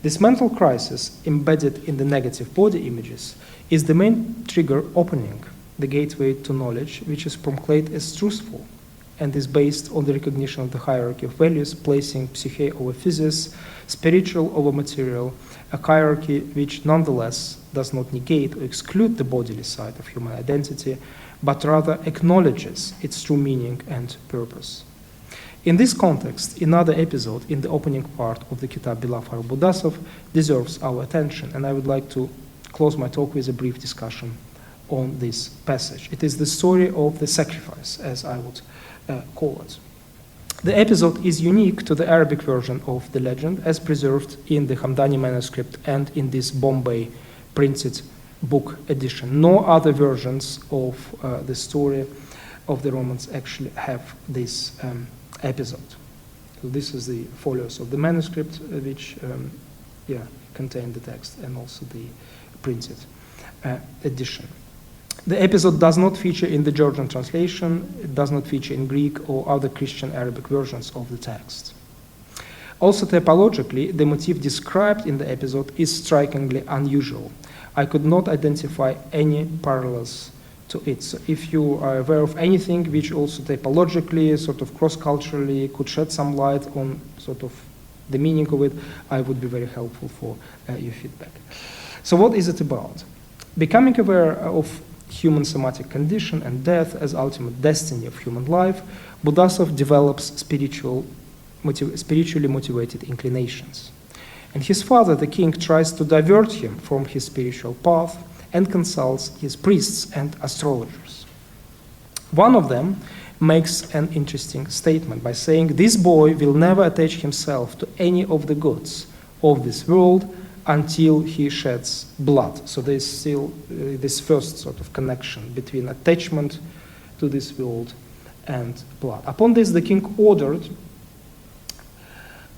B: This mental crisis, embedded in the negative body images, is the main trigger opening the gateway to knowledge, which is proclaimed as truthful and is based on the recognition of the hierarchy of values, placing psyche over physis, spiritual over material, a hierarchy which nonetheless does not negate or exclude the bodily side of human identity, but rather acknowledges its true meaning and purpose. In this context, another episode in the opening part of the Kitāb Bilawhar of Būḍāsaf deserves our attention, and I would like to close my talk with a brief discussion on this passage. It is the story of the sacrifice, as I would call it. The episode is unique to the Arabic version of the legend, as preserved in the Hamdani manuscript and in this Bombay printed book edition. No other versions of the story of the Romans actually have this episode. So this is the folios of the manuscript, which contain the text and also the printed edition. The episode does not feature in the Georgian translation, it does not feature in Greek or other Christian Arabic versions of the text. Also typologically, the motif described in the episode is strikingly unusual. I could not identify any parallels to it. So if you are aware of anything which also typologically, sort of cross-culturally, could shed some light on sort of the meaning of it, I would be very helpful for your feedback. So what is it about? Becoming aware of human somatic condition and death as ultimate destiny of human life, Būḍāsaf develops spiritually motivated inclinations. And his father, the king, tries to divert him from his spiritual path and consults his priests and astrologers. One of them makes an interesting statement by saying, "This boy will never attach himself to any of the goods of this world, until he sheds blood. So there's still this first sort of connection between attachment to this world and blood. Upon this, the king ordered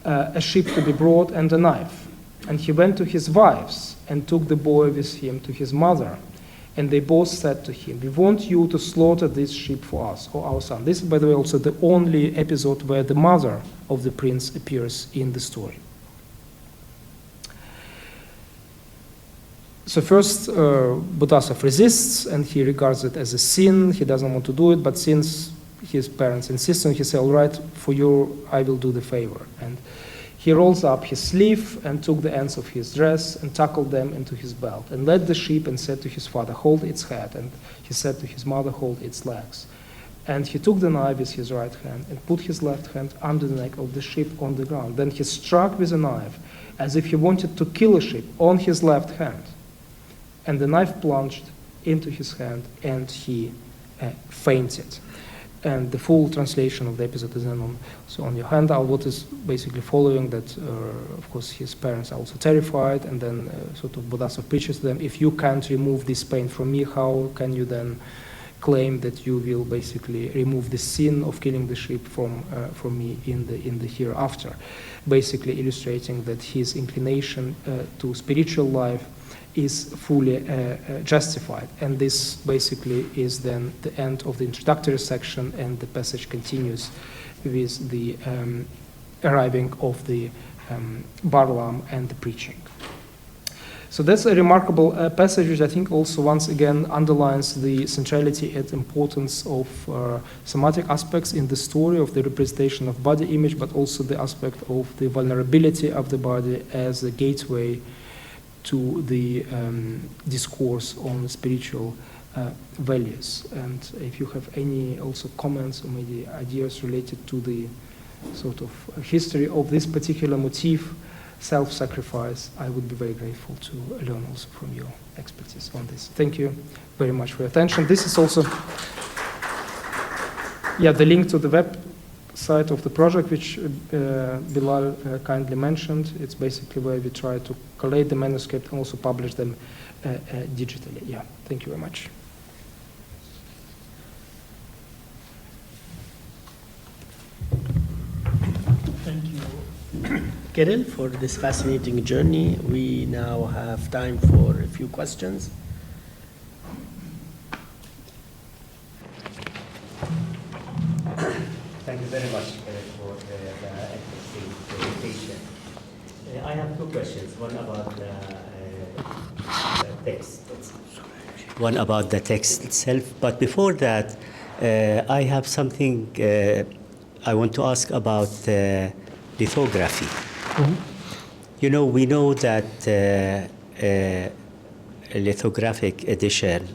B: a sheep to be brought and a knife. And he went to his wives and took the boy with him to his mother. And they both said to him, "We want you to slaughter this sheep for us, or our son." This is, by the way, also the only episode where the mother of the prince appears in the story. So first, Būḍāsaf resists, and he regards it as a sin. He doesn't want to do it, but since his parents insist on it, he says, "All right, for you, I will do the favor." And he rolls up his sleeve and took the ends of his dress and tuckled them into his belt, and led the sheep and said to his father, "Hold its head." And he said to his mother, "Hold its legs." And he took the knife with his right hand and put his left hand under the neck of the sheep on the ground. Then he struck with a knife as if he wanted to kill a sheep on his left hand. And the knife plunged into his hand and he fainted. And the full translation of the episode is then on your handout. What is basically following that, of course, his parents are also terrified, and then sort of Būḍāsaf preaches to them, "If you can't remove this pain from me, how can you then claim that you will basically remove the sin of killing the sheep from me in the hereafter?" Basically illustrating that his inclination to spiritual life is fully justified. And this basically is then the end of the introductory section, and the passage continues with the arriving of the Barlam and the preaching. So that's a remarkable passage, which I think also once again underlines the centrality and importance of somatic aspects in the story of the representation of body image, but also the aspect of the vulnerability of the body as a gateway to the discourse on spiritual values. And if you have any also comments or maybe ideas related to the sort of history of this particular motif, self-sacrifice, I would be very grateful to learn also from your expertise on this. Thank you very much for your attention. This is also the link to the website of the project, which Bilal kindly mentioned. It's basically where we try to collate the manuscript and also publish them digitally. Yeah, thank you very much.
A: Thank you, Kirill, for this fascinating journey. We now have time for a few questions.
C: Thank you very much for the interesting presentation. I have two questions. One about the text. One about the text itself. But before that, I have something I want to ask about lithography. Mm-hmm. You know, we know that a lithographic edition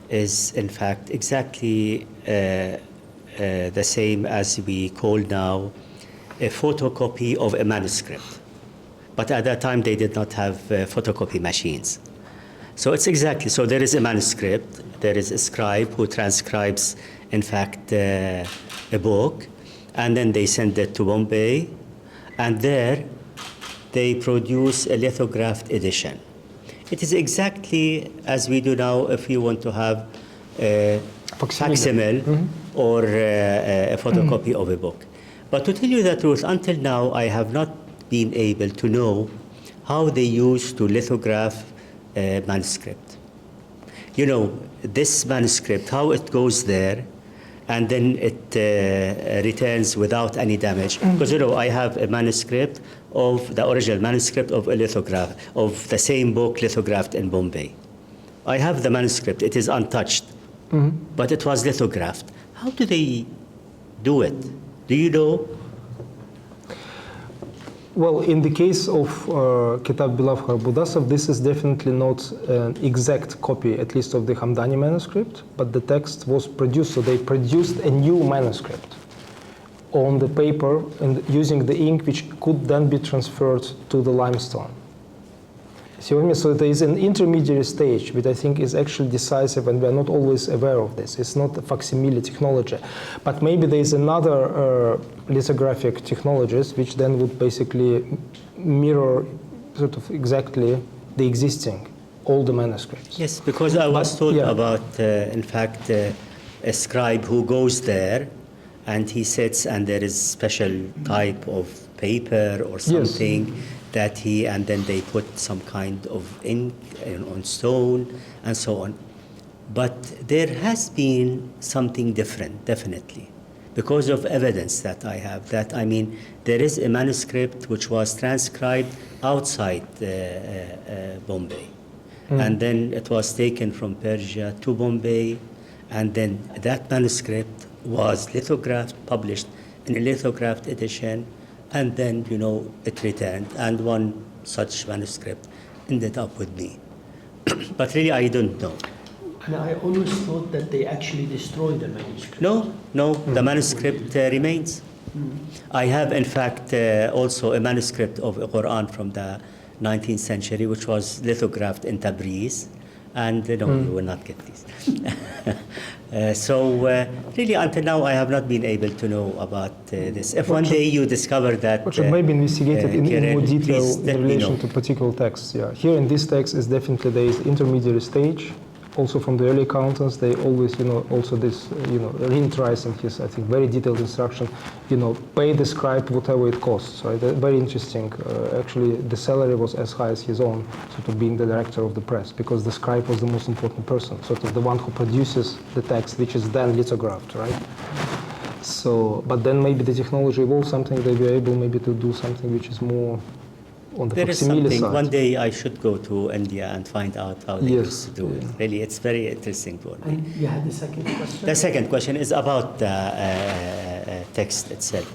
C: is, in fact, exactly the same as we call now a photocopy of a manuscript. But at that time, they did not have photocopy machines. So it's exactly, so there is a manuscript, there is a scribe who transcribes, in fact, a book, and then they send it to Bombay, and there they produce a lithographed edition. It is exactly as we do now if you want to have a facsimile or a photocopy of a book. But to tell you the truth, until now, I have not been able to know how they used to lithograph a manuscript. You know, this manuscript, how it goes there, and then it returns without any damage. Because, you know, I have a manuscript of the original manuscript of a lithograph, of the same book lithographed in Bombay. I have the manuscript, it is untouched, but it was lithographed. How do they do it? Do you know?
B: Well, in the case of Kitāb Bilawhar Būḍāsaf, this is definitely not an exact copy, at least of the Hamdani manuscript, but the text was produced, so they produced a new manuscript on the paper and using the ink which could then be transferred to the limestone. See what I mean? So there is an intermediary stage, which I think is actually decisive, and we are not always aware of this. It's not a facsimile technology. But maybe there is another lithographic technologies which then would basically mirror sort of exactly the existing, all the manuscripts.
C: Yes, because I was told
B: yeah.
C: about, in fact, a scribe who goes there and he sits and there is special type of paper or something that he, and then they put some kind of ink on stone and so on. But there has been something different, definitely, because of evidence that I have. That, I mean, there is a manuscript which was transcribed outside Bombay. And then it was taken from Persia to Bombay, and then that manuscript was lithographed, published in a lithographed edition, and then, it returned, and one such manuscript ended up with me. But really, I don't know.
A: And I always thought that they actually destroyed the manuscript.
C: No, the manuscript remains. I have, in fact, also a manuscript of a Quran from the 19th century, which was lithographed in Tabriz, and no, you will not get these. Really, until now, I have not been able to know about this. If one day you discover that...
B: Which may be investigated in more detail in relation to
C: know.
B: particular texts. Yeah. Here in this text is definitely there is the intermediary stage. Also from the early accountants, they always, also this, Rintrice in his, I think, very detailed instruction, pay the scribe whatever it costs, right? Very interesting. Actually, the salary was as high as his own, sort of being the director of the press, because the scribe was the most important person, sort of the one who produces the text, which is then lithographed, right? So, but then maybe the technology evolved something, they were able maybe to do something which is more on the facsimile side.
C: One day I should go to India and find out how they used to do it. Really, it's very interesting for me.
A: And you had the second question?
C: The second question is about the text itself.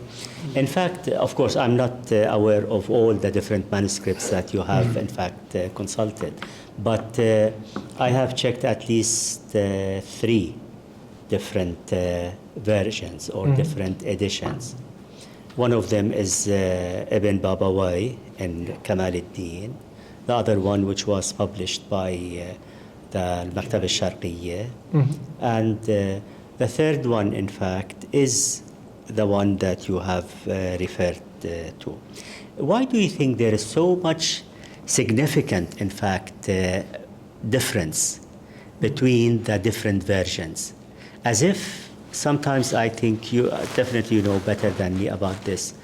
C: In fact, of course, I'm not aware of all the different manuscripts that you have, in fact, consulted. But I have checked at least 3 different versions or different editions. One of them is Ibn Babawai and Kamal al-Din. The other one, which was published by the Al-Maktab al-Sharqiyya. And the third one, in fact, is the one that you have referred to. Why do you think there is so much significant, in fact, difference between the different versions? As if sometimes I think you definitely know better than me about this.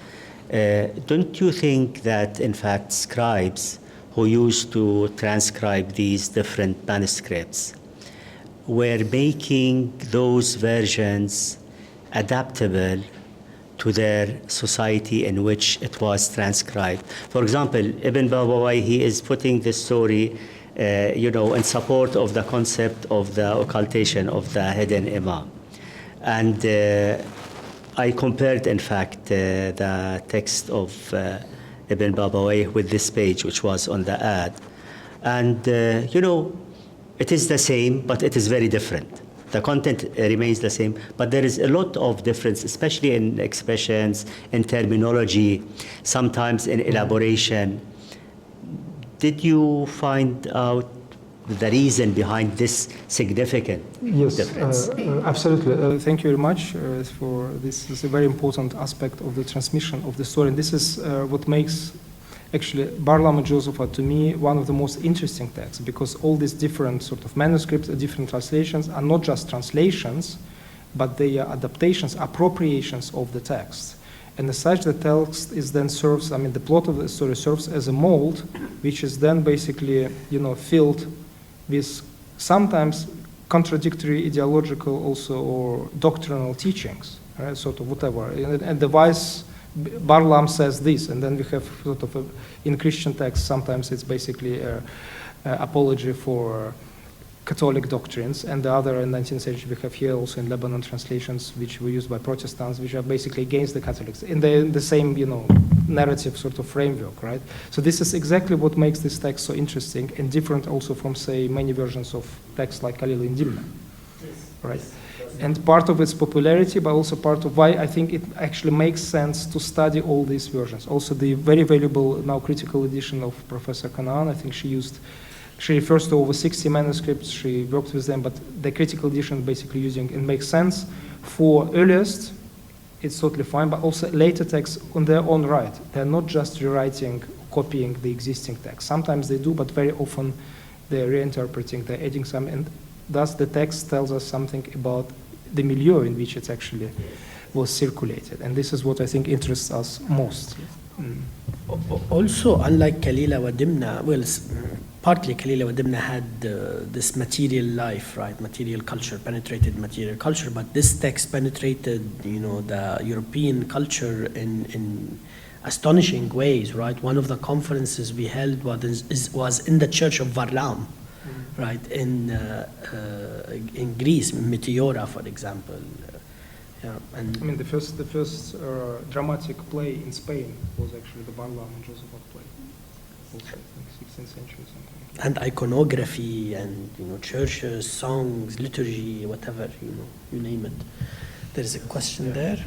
C: Don't you think that, in fact, scribes who used to transcribe these different manuscripts were making those versions adaptable to their society in which it was transcribed? For example, Ibn Babawai, he is putting this story in support of the concept of the occultation of the hidden imam. And I compared, in fact, the text of Ibn Babawai with this page, which was on the ad. And, it is the same, but it is very different. The content remains the same, but there is a lot of difference, especially in expressions, in terminology, sometimes in elaboration. Did you find out the reason behind this significant difference?
B: Absolutely. Thank you very much for this. This is a very important aspect of the transmission of the story. And this is what makes, actually, Barlaam and Joseph, to me, one of the most interesting texts, because all these different sort of manuscripts, different translations, are not just translations, but they are adaptations, appropriations of the text. And as such, the text is then serves, the plot of the story serves as a mold, which is then basically, filled with sometimes contradictory ideological also or doctrinal teachings, right? Sort of whatever. And the vice, Barlaam says this, and then we have sort of in Christian texts, sometimes it's basically an apology for Catholic doctrines, and the other in 19th century we have here also in Lebanon translations which were used by Protestants, which are basically against the Catholics in the same narrative sort of framework, right? So this is exactly what makes this text so interesting and different also from, say, many versions of texts like Khalil and Dimna, right? And part of its popularity, but also part of why I think it actually makes sense to study all these versions. Also the very valuable now critical edition of Professor Kanaan, I think she refers to over 60 manuscripts, she worked with them, but the critical edition basically using, it makes sense. For earliest, it's totally fine, but also later texts on their own right. They're not just rewriting, copying the existing text. Sometimes they do, but very often they're reinterpreting, they're adding some, and thus the text tells us something about the milieu in which it actually was circulated. And this is what I think interests us most.
A: Also, unlike Kalila wa Dimna, well, partly Kalila wa Dimna had this material life, right? Material culture, penetrated material culture, but this text penetrated, the European culture in astonishing ways, right? One of the conferences we held was in the church of Varlam, right? In Greece, Meteora, for example. Yeah, and
B: I mean, the first dramatic play in Spain was actually the Varlam and Joseph play, also, I think 16th century something.
A: And iconography and churches, songs, liturgy, whatever, you name it. There is a question there.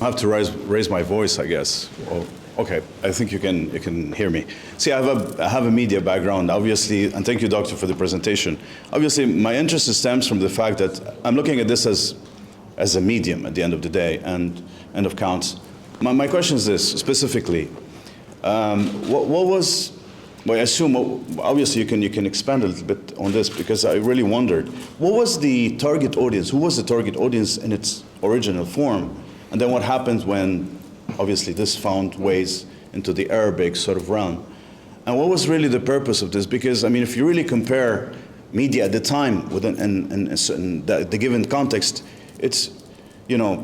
D: I have to raise my voice, I guess. Oh, okay, I think you can hear me. See, I have a media background, obviously, and thank you, Doctor, for the presentation. Obviously, my interest stems from the fact that I'm looking at this as a medium at the end of the day, and end of counts. My question is this, specifically. What was, well, I assume, obviously you can expand a little bit on this, because I really wondered, what was the target audience? Who was the target audience in its original form? And then what happened when, obviously, this found ways into the Arabic sort of realm? And what was really the purpose of this? Because, I mean, if you really compare media at the time within the given context, it's, at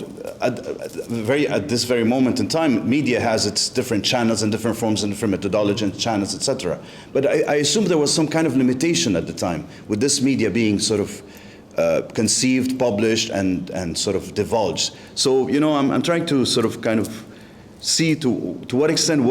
D: this very moment in time, media has its different channels and different forms and different methodology and channels, etc. But I assume there was some kind of limitation at the time with this media being sort of conceived, published, and sort of divulged. So, I'm trying to sort of kind of see to what extent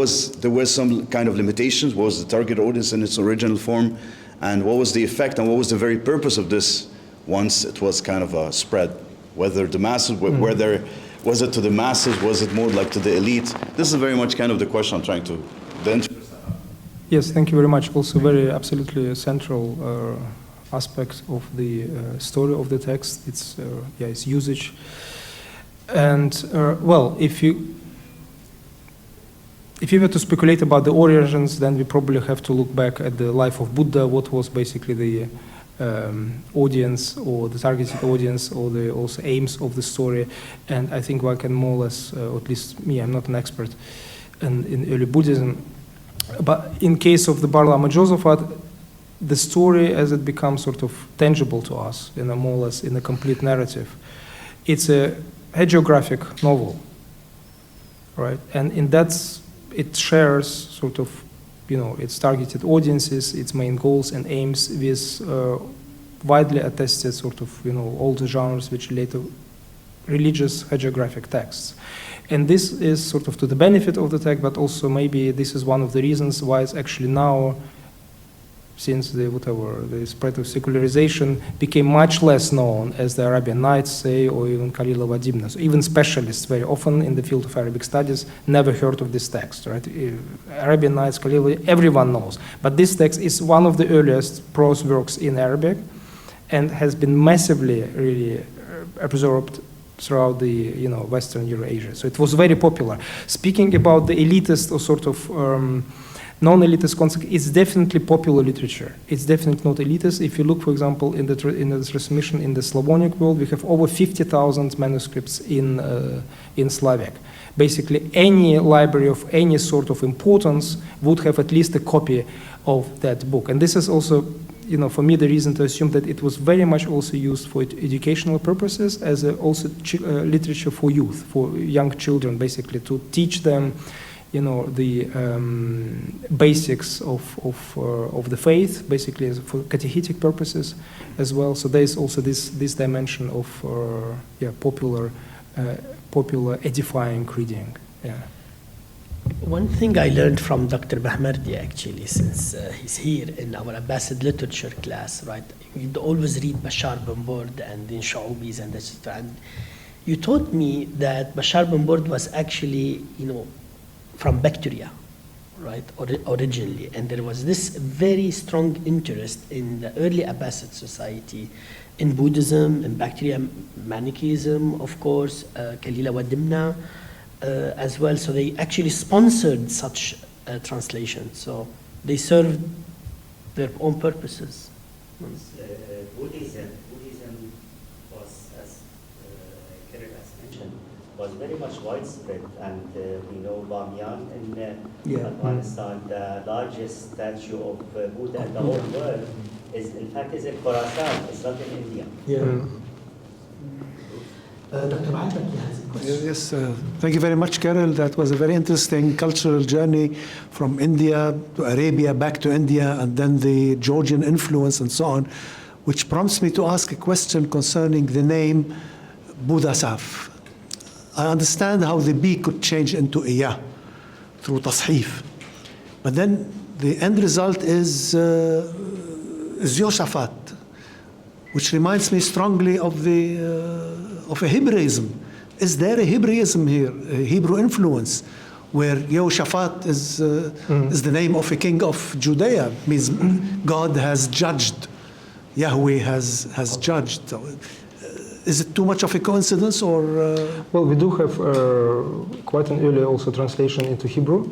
D: there was some kind of limitations, what was the target audience in its original form, and what was the effect and what was the very purpose of this once it was kind of spread, whether the masses, whether was it to the masses, was it more like to the elite? This is very much kind of the question I'm trying to
B: Yes, thank you very much. Also very absolutely central aspect of the story of the text. It's its usage. And well, if you were to speculate about the origins, then we probably have to look back at the life of Buddha. What was basically the audience, or the targeted audience, or the also aims of the story? And I think one can more or less, or at least me, I'm not an expert in early Buddhism, but in case of the Barlama Josephat, the story as it becomes sort of tangible to us in a more or less in a complete narrative, it's a hagiographic novel, right? And in that, it shares sort of, its targeted audiences, its main goals and aims with widely attested sort of, all the genres which relate to religious hagiographic texts. And this is sort of to the benefit of the text, but also maybe this is one of the reasons why it's actually now, since the spread of secularization, became much less known as the Arabian Nights, say, or even Kalila wa Dimna. So even specialists very often in the field of Arabic studies never heard of this text, right? Arabian Nights, Kalila, everyone knows. But this text is one of the earliest prose works in Arabic and has been massively really absorbed throughout the Western Eurasia. So it was very popular. Speaking about the elitist or sort of non-elitist concept, it's definitely popular literature. It's definitely not elitist. If you look, for example, in the transmission in the Slavonic world, we have over 50,000 manuscripts in Slavic. Basically, any library of any sort of importance would have at least a copy of that book. And this is also, for me, the reason to assume that it was very much also used for educational purposes, as also literature for youth, for young children, basically, to teach them the basics of the faith, basically for catechetic purposes as well. So there is also this dimension of popular edifying reading. Yeah.
A: One thing I learned from Dr. Bahmardi, actually, since he's here in our Abbasid literature class, right? You'd always read Bashar bin Burd and in Sha'ubis and etc. And you taught me that Bashar bin Burd was actually, from Bactria, right, originally. And there was this very strong interest in the early Abbasid society in Buddhism, in Bactria, Manichaeism, of course, Kalila wa Dimna, as well. So they actually sponsored such translation. So they served their own purposes.
C: Buddhism was, as Kirill has mentioned, was very much widespread, and we know Bamyan in Afghanistan, the largest statue of Buddha in the whole world, is in fact is in Khorasan. It's not in India.
A: Dr. Al-Baki has a question.
E: Yes, thank you very much, Kirill. That was a very interesting cultural journey from India to Arabia, back to India, and then the Georgian influence and so on, which prompts me to ask a question concerning the name wa-Būḍāsaf. I understand how the B could change into a ya through tashif, but then the end result is Yoshafat, which reminds me strongly of a Hebraism. Is there a Hebraism here, a Hebrew influence, where Yehoshaphat is the name of a king of Judea, means God has judged, Yahweh has judged. Is it too much of a coincidence, or?
B: Well, we do have quite an early also translation into Hebrew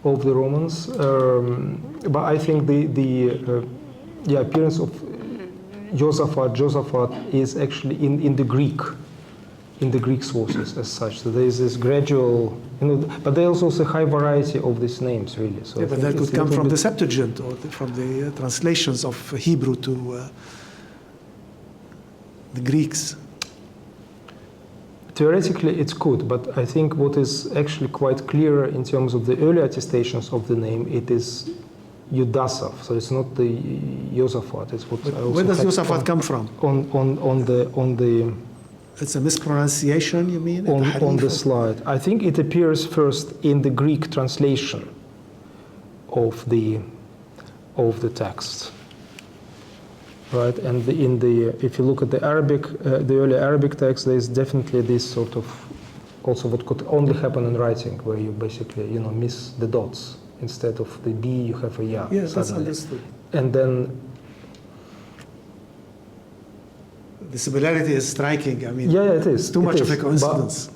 B: of the Romans, but I think the appearance of Josaphat is actually in the Greek sources as such. So there is this gradual, but there is also a high variety of these names, really. So
E: Yeah, but that could come from the Septuagint or from the translations of Hebrew to the Greeks.
B: Theoretically, it could, but I think what is actually quite clear in terms of the early attestations of the name, it is wa-Būḍāsaf. So it's not the Josaphat. It's what.
E: Where does Josaphat come from?
B: On the.
E: It's a mispronunciation, you mean?
B: On the slide, I think it appears first in the Greek translation of the text. Right, and if you look at the Arabic, the early Arabic text, there is definitely this sort of also what could only happen in writing, where you basically miss the dots. Instead of the B, you have a ya.
E: Yes, that's
B: suddenly.
E: understood.
B: And then
E: the similarity is striking. I mean,
B: yeah, it is.
E: It's too much of a coincidence.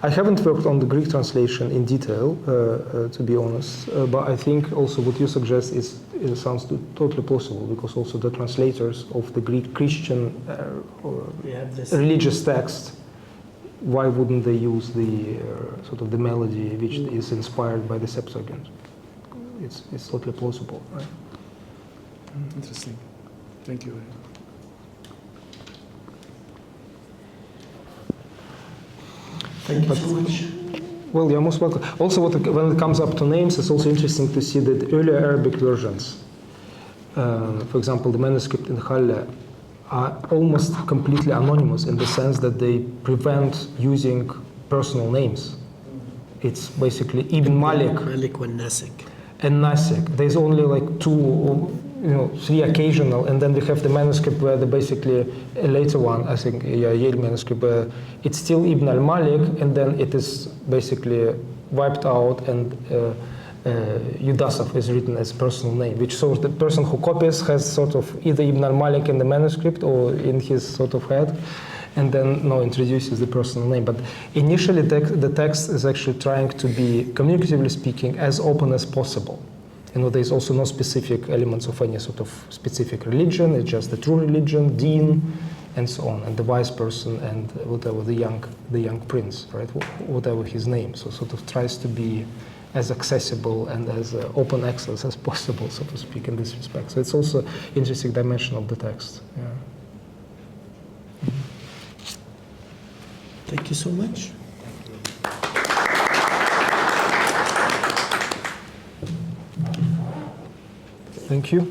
B: I haven't worked on the Greek translation in detail, to be honest, but I think also what you suggest sounds totally possible, because also the translators of the Greek Christian religious text, why wouldn't they use the sort of the melody which is inspired by the Septuagint? It's totally plausible, right?
E: Interesting. Thank you.
A: Thank you so much.
B: Well, you're most welcome. Also, when it comes up to names, it's also interesting to see that the earlier Arabic versions, for example, the manuscript in Halle, are almost completely anonymous in the sense that they prevent using personal names. It's basically Ibn Malik
A: and Nasik.
B: and Nasik. There's only like three occasional, and then we have the manuscript where basically a later one, I think, Yale manuscript, where it's still Ibn al-Malik, and then it is basically wiped out, and wa-Būḍāsaf is written as personal name, which shows the person who copies has sort of either Ibn al-Malik in the manuscript or in his sort of head, and then introduces the personal name. But initially the text is actually trying to be, communicatively speaking, as open as possible. There's also no specific elements of any sort of specific religion. It's just the true religion, deen, and so on, and the wise person, and whatever the young prince, right? Whatever his name. So sort of tries to be as accessible and as open access as possible, so to speak, in this respect. So it's also interesting dimension of the text. Yeah.
A: Thank you so much.
B: Thank you.